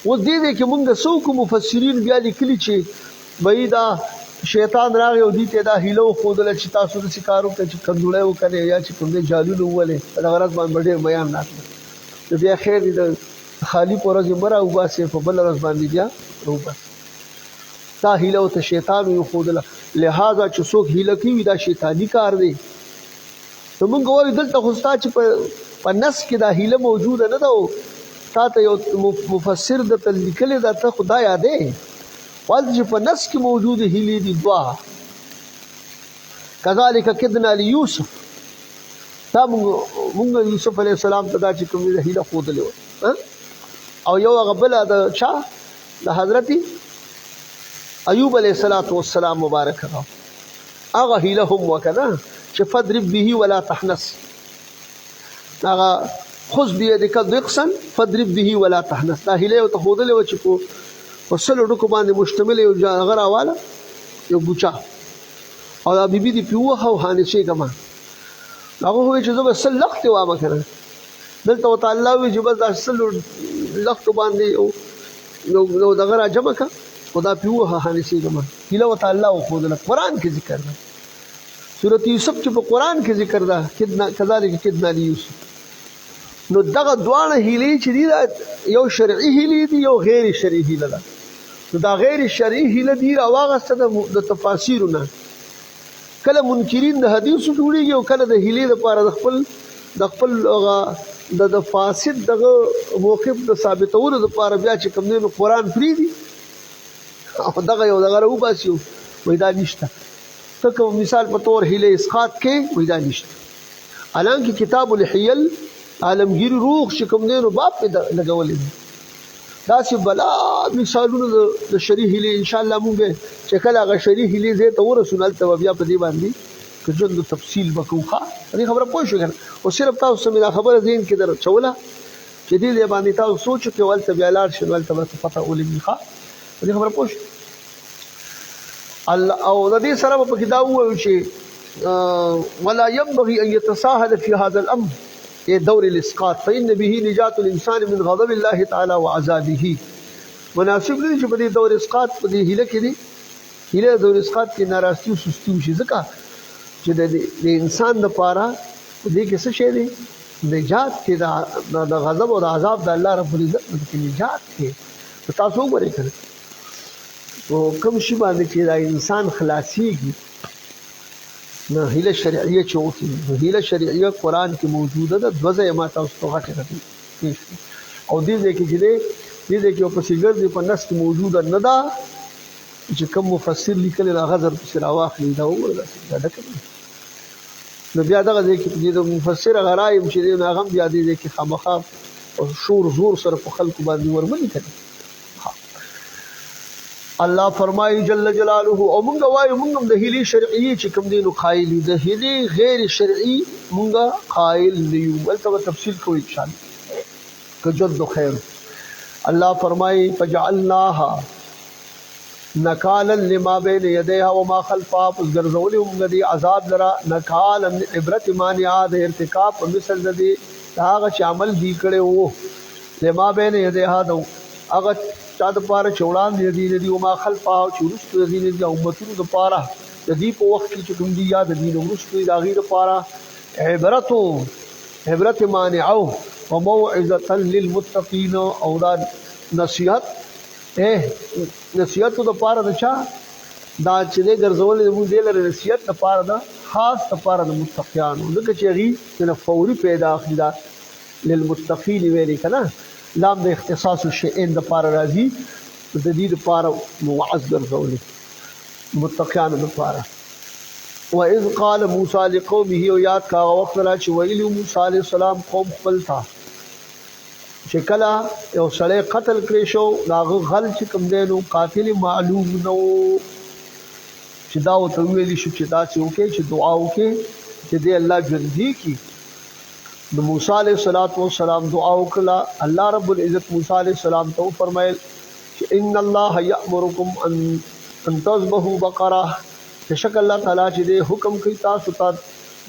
و دې کې موږ څوک مفسرین بیا لیکلي چې بعیدا شیطان راغی او دې ته دا هیله وښودله چې تاسو داسې کار وکړئ چې کنډوړی وکړئ یا چې کوم دی جالونه وولئ په دغه ورځ باندې به ډېر میان راتله نو بیا خیر دی د خالي په ورځ یې مه راوباسئ په بله ورځ باندې بیا راوباسئ دا هیله ورته شیطان وښودله لهذا چې څوک هیله کوي دا شیطاني کار دی نو موږ وایو دلته خو ستا چې په نس کې دا هیله موجوده نه ده او تا ته یو مفسر درته لیکلې ده ته خو دا یادې والته چې په نس کې موجودې هیلې دي دوه کذلک کدنا لیوسف دا موږ یوسف علیه السلام ته دا چې کوم هیله ښودلې وه او یو هغه بله د چا د حضرت ایوب علیه السلام مبارک هغه هیله هم وکړه چې فضرب به ولا تحنس هغه خذ بيدك ضغصا فضرب به ولا تحنس دا هیله ورته ښودلې وه چې په سلو ډکو باندې مشتمل یو هغه راواله یو ګوچا او دا بیبي دې پې ووهه او حانسې کما هغه وویل چې زه به سل لختې وامه که نه دلته ورته الله ووایي چې بس دا سلو لختو باندې یو دغه را جمع کړه خو دا پې ووهه حانسې کما هیله ورته الله وښودله قرآن کې ذکر ده سورت یوسف چې په قرآن کې ذکر ده کذلک کدنا لیوسف نو دغه دواړه هیلې چې دي یو شرعي هیلې دي یو غیر شرعي هیله ده نو دا غیر شرعي هیله دي راواغسته د تفاسیرو نه کله منکرین د حدیثو جوړېږي او کله د هیلې دپاره د خپل د فاسد دغه موقف د ثابتولو دپاره بیا چې کوم دی نو قرآن پرېږدي او دغه یو دغه راوباسي وایي دا نشته ته که مثال په طور هیله اسقاط کې وایي دا نشته حالانکه کتاب الحیل عالمگیر روح چې کوم دی نو باب پې لګولی دي داسې بلا مثالونه د شرعي هیلې انشاءالله مونږ چې کله هغه شرعي هیلې ځای ته ورسو نو هلته به بیا په دې باندې که ژوند د تفصیل به کوو ښه په دې خبره پوه شوې که نه او صرف تاسو ته مې دا خبره ذهن کې در اچوله چې دې ځای باندې تاسو سوچ وکړئ او هلته بیا لاړ شئ نو هلته به پته ولګي ښه په دې خبره پوه شوې او د دې سره به پکې دا ووایو چې ولا ينبغي ان يتساهل في هذا الامر دور الاسقاط فإن به نجات الانسان من غضب الله تعالى وعذابه مناسب دی چې په دې دور اسقاط په دې هیله کې دي هیله دور اسقاط کې ناراضي او سستی وشي ځکه چې د انسان لپاره په دې کې څه شی دی نجات کې د غضب او د عذاب د الله رب العزت کې نجات کې تاسو وګورئ کنه او کوم شی باندې چې دا انسان خلاصيږي نه هیله شرعیه چوکي هیله شرعیه قرآن کې موجوده ده دوه ځایه ما تاسو ته غټې غټې او دې ځای کې چې دی دې ځای کې ورپسې ګرځي په نس کې موجوده نه ده چې کوم مفسر لیکلی د هغه ځر پسې راواخلي دا وګوره دا ډکه نو بیا دغه ځای کې د مفسر هغه رایم چې دی نو هغه هم بیا دې ځای کې خامخا شور زور سره په خلکو باندې ورمنې کوي الله فرمایي جل جلاله او مونږ وایو مونږ هم د هیلې شرعي چې کوم دی نو قایل یو د هیلې غیر شرعي مونږ قایل نه یو ولته به تفصیل کوو انشاءالله که جد خیر الله فرمایي فجعلناها نکالا لما بین یدیها وما خلفها پس ګرځولې مونږ دې عذاب لره نکالا عبرت مانعه د ارتکاب په مثل د دې هغه چې عمل دی کړی وو لما بین یدیها د هغه چا د پاره چوڑان دي دي او ما خلفها چې ورستو دي دي امتونو د پاره د دې په وخت کې چې کوم دي یاد دي نو ورستو د غیر پاره عبرت مانعه وموعظه للمتقين او دا نصيحت نصيحت د پاره د چا دا چې دې ګرځول د موږ د نصيحت د پاره د خاص د پاره د متقینانو ځکه چې غي د فوري پیدا اخیدا للمتقين ویلي کنه لام د اختصاص الشیئین د پاره راځي د دې د پاره موعظ ګرځولې متقینانو د پاره واذ قال موسی لقومه یاد کا وخت را چې ویلی موسی علیہ السلام قوم خپل تا چې کله یو سړی قتل کړی شو داغه غل چې کوم دی نو قاتل معلوم نو چې دا وته ویلی شو چې دا چې وکي چې دعا وکي چې دې الله ژوندۍ کی د موسی علیہ السلام دعا وکړه الله رب العزت موسی علیہ السلام ته فرمایل چې ان الله یأمرکم ان تذبحوا بقره بشک الله تعالی چې دې حکم کوي تاسو ته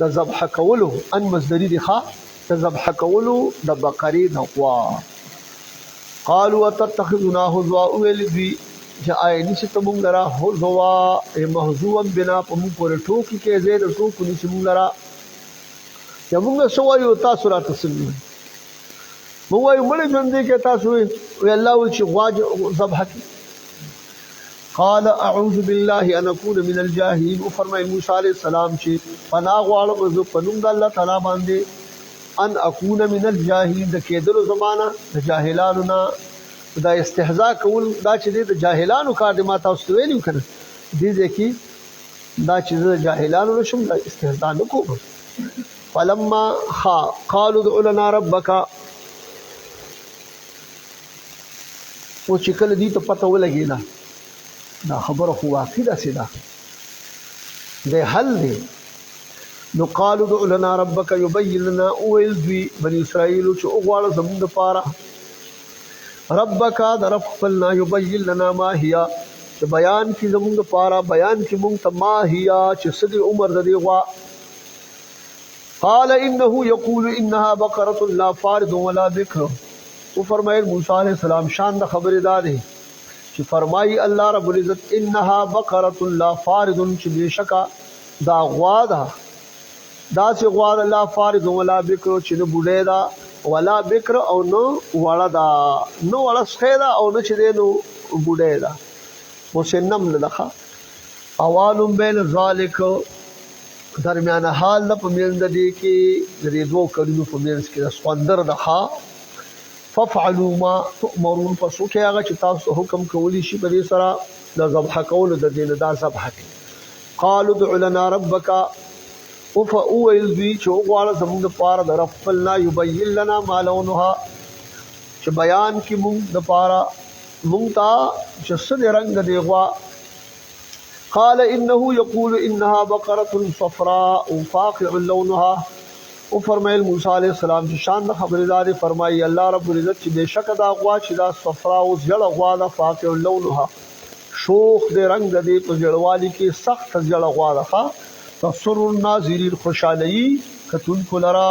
د ذبح کولو ان مصدری دی ښا د ذبح کولو د بقرې د غوا قالوا تتخذنا هزوا ولذي چې آی نشي ته مونږ لرا هزوا محزوا بنا په مونږ پورې ټوکی کې زید ټوکو نشي مونږ لرا یا مونږ سوایو تاسو را تسلیم مونږ وایو مړ ژوندې کې تاسو وی الله و چې غوا ذبح کی قال اعوذ بالله ان اكون من الجاهلين فرمای موسی علیہ السلام چې پناه غواړم زه پنوم د الله تعالی باندې ان اكون من الجاهلين د کېدلو زمانہ د جاهلانو نه دا استهزاء کول دا چې د جاهلانو کار دی ما تاسو ویلو کنه دې ځکه دا چې د جاهلانو نشم دا استهزاء نکوم فلما قالوا ادع لنا ربك او چې کله دې ته پته ولګیلا دا خبره خو واقع ده سیده ده حل دی نو قالوا ادع لنا ربك يبين لنا اویل دوی بني اسرائیل چې وګواړه زموږ دپاره ربک د رب خپلنا يبين لنا ما هي چې بیان کی زموږ دپاره بیان کی مونږ ته ما هي چې څه دی عمر د دې غوا قال انه يقول انها بقره لا فارض ولا بكر او فرمایل موسی علیہ السلام شان د خبره ده چې فرمایي الله رب العزت انها بقره لا فارض چې بشکا دا غوا ده دا چې غوا ده لا فارض ولا بکر چې نه بوډه ده ولا بکر او نو وړه ده نو وړه سخه ده او نه چې نو بوډه ده مسنم لخوا اوال بین ذالک درمیان حال په منځ دي کې د دوه کلمو په منځ کې د سوندر ده ففعلوا ما تؤمرون فسوکه هغه چې تاسو حکم کولی شي په دې سره د ذبح کول د دین دا ذبح قالوا ادع لنا ربك وفاول ذي چې غواړه زموږ لپاره د رب فلنا يبين لنا ما لونها چې بیان کې موږ د لپاره موږ ته چې څه رنگ دی غوا قال انه يقول انها بقره صفراء فاقع لونها او فرمایل موسی علیہ السلام چې شان د خبردار فرمایي الله رب العزت چې بشک دا غوا چې دا صفرا او زړه غوا د فاقع لونها شوخ د رنگ د دې په جړوالي کې سخت زړه غوا ده تسر الناظرین خوشالي کتون کولرا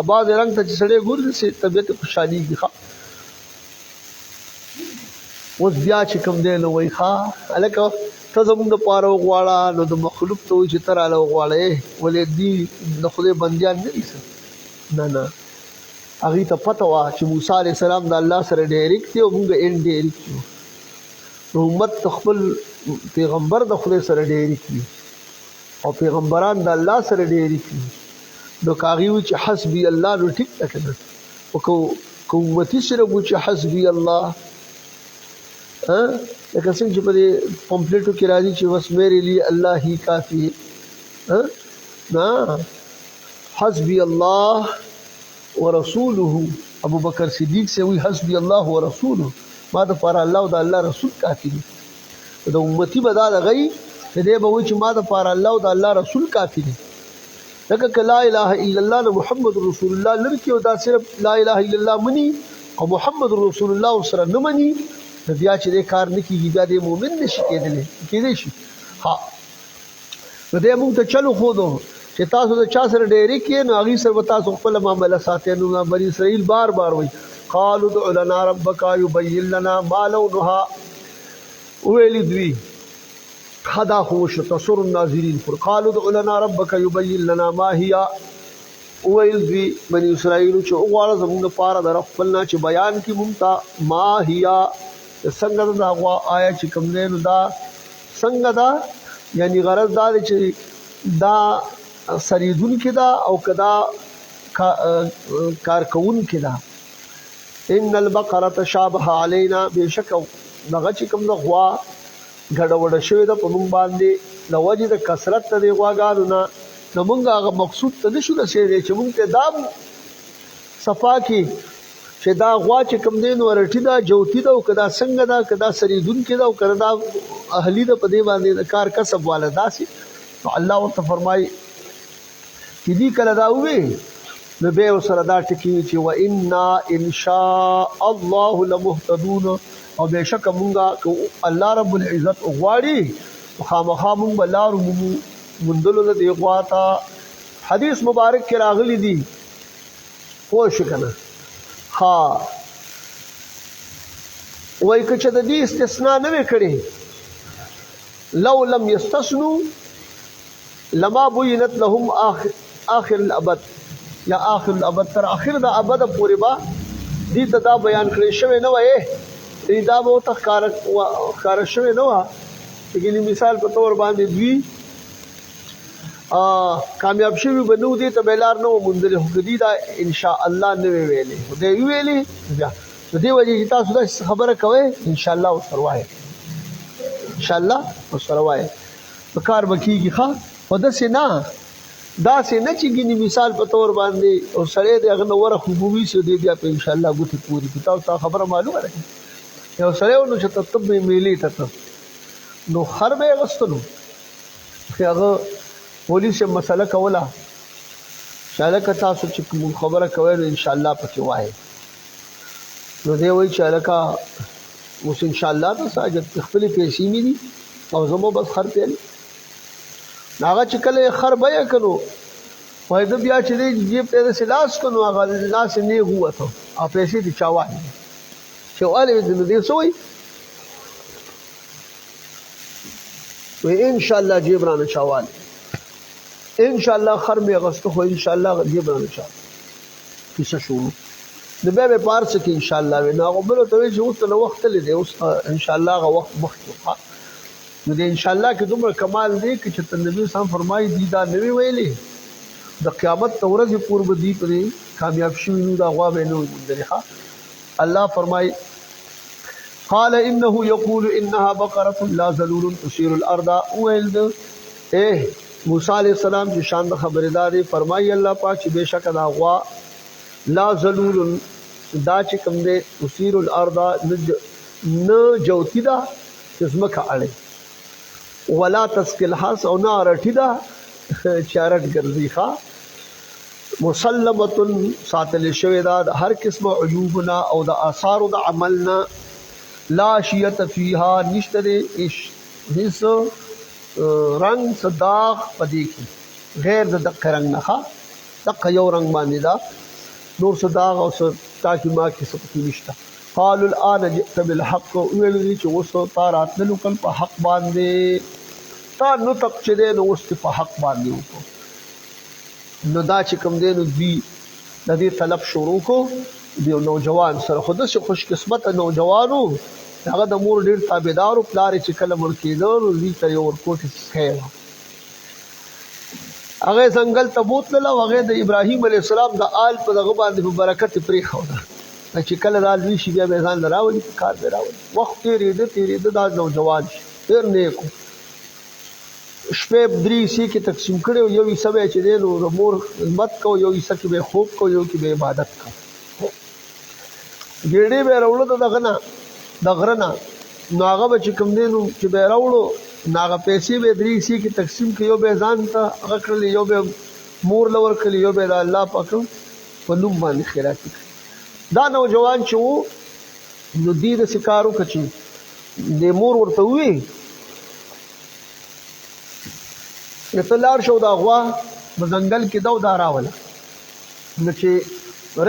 اباز رنگ ته سړې ګور دي طبيعت خوشالي دي اوس بیا چې کوم دی نو وای ښا الکه ته زموږ د پاره غواړه نو د مخلوق ته وایي چې ته راله وغواړې ولې دي د خدای بندیان نه دي نه هغوی ته پته وه چې موسی علیه السلام د الله سره ډایرکټ دی او موږ انډایرکټ یو نو امت د خپل پیغمبر د خدای سره ډایرکټ وي او پیغمبران د الله سره ډایرکټ وي نو که هغوی وایي چې حسبي الله نو ټیک ده که نه خو که امتي سره وایي چې حسبي الله لکه څنګه چې په دې پمفلیټو کې راځي چې بس میرے لیے الله ہی کافی نه حسبی الله ورسوله ابو بکر صدیق سے وی حسبی الله ورسوله ما د پر الله او د الله رسول کافی دي د امتی بدل غي دې به وي چې ما د پر الله او د الله رسول کافی دي لکه لا اله الا الله محمد رسول الله لري او دا صرف لا اله الا الله مني او محمد رسول الله سره نه مني بیا چې دې کار نه کیږي بیا دې مؤمن نشي کېدلی شي ها نو دې موږ ته چلو خو دو چې تاسو د چا سره ډېرې کې نو هغې سره به تاسو خپله معامله ساتئ نو بني اسرائیل بار بار وایي قالوا ادع لنا ربك يبين لنا ما لونها ویلي دوی خدا خو شو تسر الناظرین پر قالوا ادع لنا ربك يبين لنا ما هي ویل دوی بني اسرائیل چې وغواړه زموږ لپاره د رب خپلنا چې بیان کړي موږ ته ما هي څنګه دا غوا آیا چې کوم دی نو دا څنګه دا یعنی غرض دا دی چې دا سریدونکې ده او که دا کارکوونکې ده ان البقره تشابه علینا بېشک دغه چې کوم د غوا ګډوډه شوې ده په موږ باندې د وجې د کثرت د دې غواګانو نه نو موږ هغه مقصود ته نشو رسېدی چې موږ ته دا صفا کړي چې دا غوا چې کوم دی نو ورټي ده جوتي ده او که دا څنګه ده که دا سریدونکې ده او که دا اهلي ده په دې باندې د کار کسب والا داسې نو الله ورته فرمایي چې دي کله دا ووې نو بیا ورسره دا ټکي چې وإنا ان شاء الله لمهتدون او بېشکه مونږه الله رب العزت غواړي خامخا مونږ به لارو موندلو د دې غوا ته حدیث مبارک کې راغلی دي پوه شو که نه ها وایي که چې د دې استثنا نه وې کړې لو لم یستثنوا لما بینت لهم آخر الابد یا آخر الابد تر آخر د ابد پورې به دې ته دا بیان کړی شوی نه وای دا به ورته ښکاره شوی نه وه یعنې مثال په طور باندې دوی کامیاب شوي به نه و دې ته به یې لار نه وه موندلې خو که دوی دا انشاءالله نه وې ویلې خو دی یې ویلې بیا د دې وجې چې تاسو داسې خبره کوئ انشاءالله ورسره وایئ انشاءالله ورسره وایئ په کار به کېږي ښه خو داسې نه داسې نه چې ګینې مثال په طور باندې او سړی د هغه نه وره خوب وویسي او دی بیا په انشاءالله ګوتې پورې کړي تاسو ته خبره معلومه ده یو سړی و نو چې طب میلې ته ته نو خر به یې اخیسته نو هغه پولیس یې مسله کوله چې هلکه تاسو چې کوم خبره کوئ نو انشاءالله پکې وایئ نو دی وایي چې هلکه اوس انشاءالله ته څه حاجت خپلې پیسې مې دي او زما بس خر پیلې هغه چې کله یې خر بیه کړ نو وایي ده بیا چې دی جیب ته یې داسې لاس کړ نو هغه لاس یې نیغ ووته او پیسې دې چا والې چې والې نو دی څه وایي وایي انشاءالله جیب رانه چا والې انشاءالله خر مې اخیسته خو انشاءالله جیب رانه چا کیسه شروع نو بیا به په هر څه کې انشاءالله وي نو هغه بل ورته وایي چې اوس ته نو وخت تللی دی اوس انشاءالله هغه وخت مخکې نو د انشاءالله کې دومره کمال دی که چې ته نبي صاحب فرمایي دي دا نه وي ویلې د قیامت ته ورځې پورې به دوی پرې کامیاب شوي نو دا غوا به یې نه وي موندلې الله فرمایي قال انه يقول انها بقره لا ذلول تثير الارض ویل د موسی علیہ السلام چې شان د خبردار فرمایي الله پاک چې بشک دا غوا لا ذلول دا چې کوم دی تثير الارض نه جوتی دا چې ځمکه اړي ولا تسقي الحرث او نه رټي دا چې رټ ګرځي ښه مسلمه ساتل شوی دا هر قسمه عیوبنا او د آثار د عملنا لا شیت فیها نشته هیڅ رنگ صداق پدې کې غیر د دقه رنگ نه دقه یو رنگ باندې دا نور صداق او تاکي ما کې څه پکې نشته قالوا الان جئت بالحق ویل چې اوس تا راتلو کل په حق باندې تا نو تک چې دی نو اوس په حق باندې وکړو نو دا چې کوم دی نو دوی د دې طلب شروع کو د نوجوان سره خو داسې خوش قسمته نوجوانو هغه د مور ډېر تابعدار و پلار یې چې کله مړ کېده نو دوی ته یې ورکوټې سکی وه هغه یې ځنګل ته بوتلله او هغه د ابراهیم علیه السلام د آل په دغه باندې په برکت یې پرېښوده چې کله دا لوی شي بیا به ځان له راولي کار به راولي وخت تېرېده دا نوجوان شي ډېر نیک و شپې درې حصې کې تقسیم کړی و یو حصه به یې چې دی نو د مور خدمت کو یو حصه کې به یې خوب کو یو کې به یې عبادت کو ګېډې به یې راوړه د غره نه نو هغه به چې کوم دی نو چې به یې راوړو نو هغه پیسې به یې درې حصې کې تقسیم کړي یو به یې ځان ته هغه کړلې یو به یې مور له ورکړلې یو به یې د الله پاک په نوم باندې خیراتي کړي دا نوجوان چې و نو دې داسې کار وکړه چې د مور ورته ووایي ته لاړ شو دا غوا په ځنګل کې دا راوله نو چې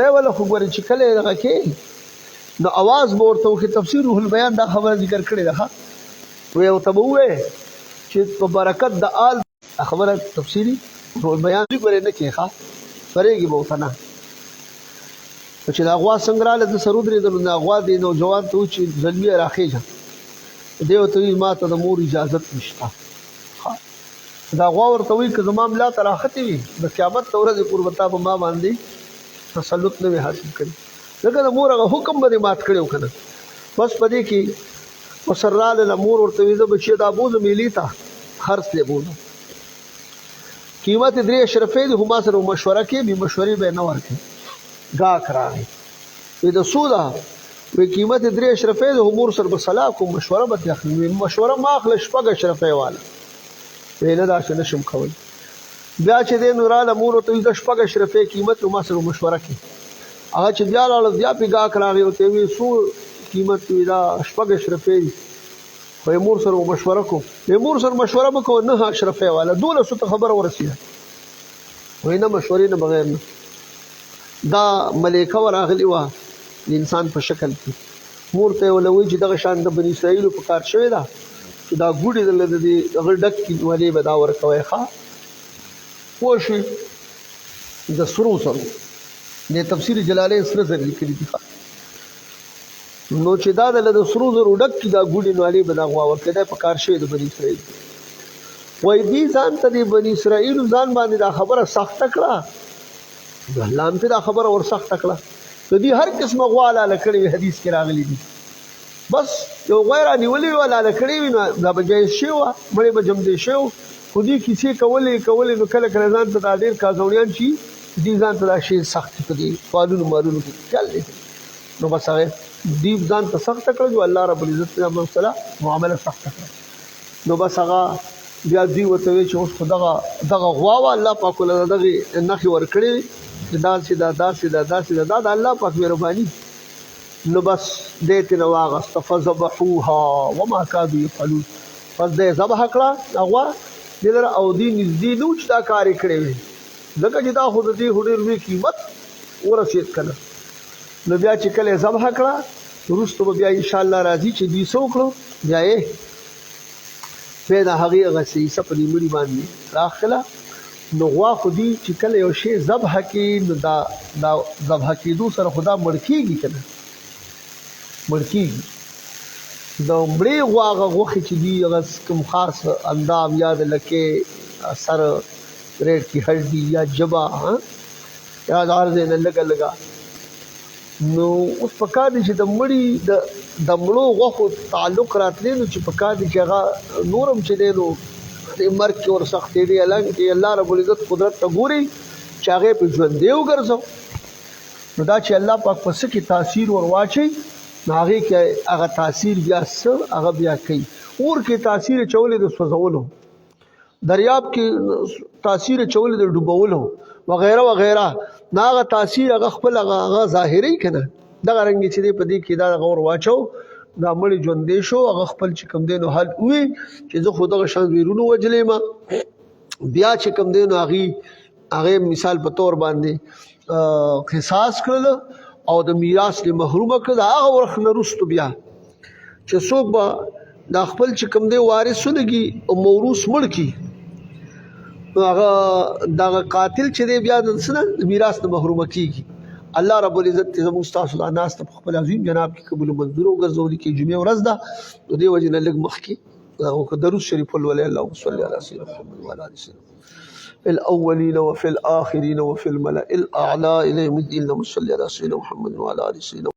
راوله خو ګورې چې کله یې دغه کې نو اواز به ورته وکړي تفسیر روح البیان دا خبره ذکر کړې ده وی ورته به ووایې چې په برکت د آل خبره تفسیري روح البیان ګورې نه کې فرېږي به ورته نه چې دا غوا څنګه راله د سر ودرېدلو دا غوا دې نوجوان ته و چې زلمي راخېږه دی ورته وایي ما ته د مور اجازت نشته دا غوا ورته وایي که زما ملا ته راختې وي د قیامت ته ورځې پورې به تا په ما باندې تسلط نه وي حاصل کړي ځکه د مور هغه حکم به دې مات کړی و که نه بس په دې کې ورسره راغله مور ورته وایي زه بچیه دا بوځم میلې ته خرڅ دې بوځم قیمت یې 3 اشرفې دي خو ما سره مشوره کې بې مشورې به یې نه ورکړي گاک راغی وی د سودا وی قیمت 3 اشرفې د امور سره به صلاح کوم مشوره به اخلي مشوره ما اخله 6 اشرفې والا وی نه دا څه نشم کوي بیا چې د نوراله مور ته د 6 اشرفې قیمت ما سره مشوره کوي هغه چې بیا لاړ بیا په گاک راغی او ته وی سو قیمت وی دا 6 اشرفې خو مور سره مشوره کوم مور سره مشوره وکړو 9 اشرفې والا دوله څه خبر ورسیده وی نه مشورې نه بغیر نه دا ملیکه وراغلی وه د انسان په شکل کې مور ته ولا وی چې دغه شان د بني اسرائیل په کار شوی دا چې دا ګوډې د دې هغه ډک کی ولې به دا ورکوي ښا پوه شئ د سرو سرو د تفسیر جلالین سره زر لیکلي دي نو چې دا د سرو زرو ډک کی دا ګوډې ولې به دا غوا ورکړي په کار شوی د بني اسرائیل وای دې ځان ته د بني اسرائیل ځان باندې دا خبره سخت کړه الله هم دا خبره ور سخت کړه د دې هر قسمه غوا لاله کړي حدیث کې راغلي دي بس یو غیر نیولې ولا لکړې وینو دا به جایز شي وا مړې به جمع دي شو خو دې کیسې کولې نو کله کله ځان ته ډېر کازونیان شي دې ځان ته دا شی سخت کړي قانون مالونو کې چل نو بس هغه دې ځان ته سخت کړو الله رب العزت تعالی معامله سخت کړو نو بس هغه بیا دې وته چې اوس خدغه غوا الله پاک له دغه نخي ور کړی دا الله پاک مهرباني نو بس دې ته نو واغست فذبحوها وما كادوا يفعلون پس دې ذبح کړه هغه دلر او دې نږدې نو چې دا کار کړی وي ځکه چې دا خو دې هډیر وی قیمت ورسید کړه نو بیا چې کله ذبح کړه ورستو بیا ان شاء الله راځي چې دې سوکړو بیا یې پیدا هغه غسې سپدي مړي باندې راخله نو غوا خو دې چې کله یو شی ذبح کې نو دا ذبح کېدو سره خدا مړ کېږي کنه مرکیږي د مړې غواغه غوښې چې دي هغه کوم خاص اندام یاد لکه سر ریډ کی هډی یا جبا یا دارځه نه لګا نو اوس پکا دي چې د مړی د مړو غوښو تعلق راتلی نو چې پکا دي چې هغه نورم چې دی نو د مرګ کې ور سخت دی الله رب العزت قدرت ته ګوري چې هغه په ژوند دی وګرځو نو دا چې الله پاک پس کې تاثیر ور واچي هغه کې هغه تاثیر بیا هغه بیا کوي اور کې تاثیر چولې د سوځولو دریاب کې تاثیر چولې د ډوبولو وغیرہ وغیرہ ناغه تاثیر هغه خپل هغه ظاهري کنه دغه رنګ چې په دې کې دا غور واچو دا مړي ژوندې شو هغه خپل چې کم دینو حل وي چې زه خو دغه شان ویرونو وجلې ما بیا چې کم دینو هغه مثال په تور باندې قصاص کړل او د میراث له محروم کړه هغه ورخ نه رستو بیا چې څوک به د خپل چې کوم دی وارثونهږي او موروث مړ کی هغه د قاتل چې دی بیا د میراث نه محروم کیږي الله رب العزت زموږ تاسو د ناس په خپل عظیم جناب کې قبول منظور او ګرځولي کې جمعه ورځ ده د دې وجه نه لګ مخ کې او درود شریف ولولې اللهم صل علی سيدنا محمد وعلى اله وسلم الأولين وفي الآخرين وفي الملأ الأعلى إلى يوم الدين اللهم صل على سيدنا محمد وعلى آله وسلم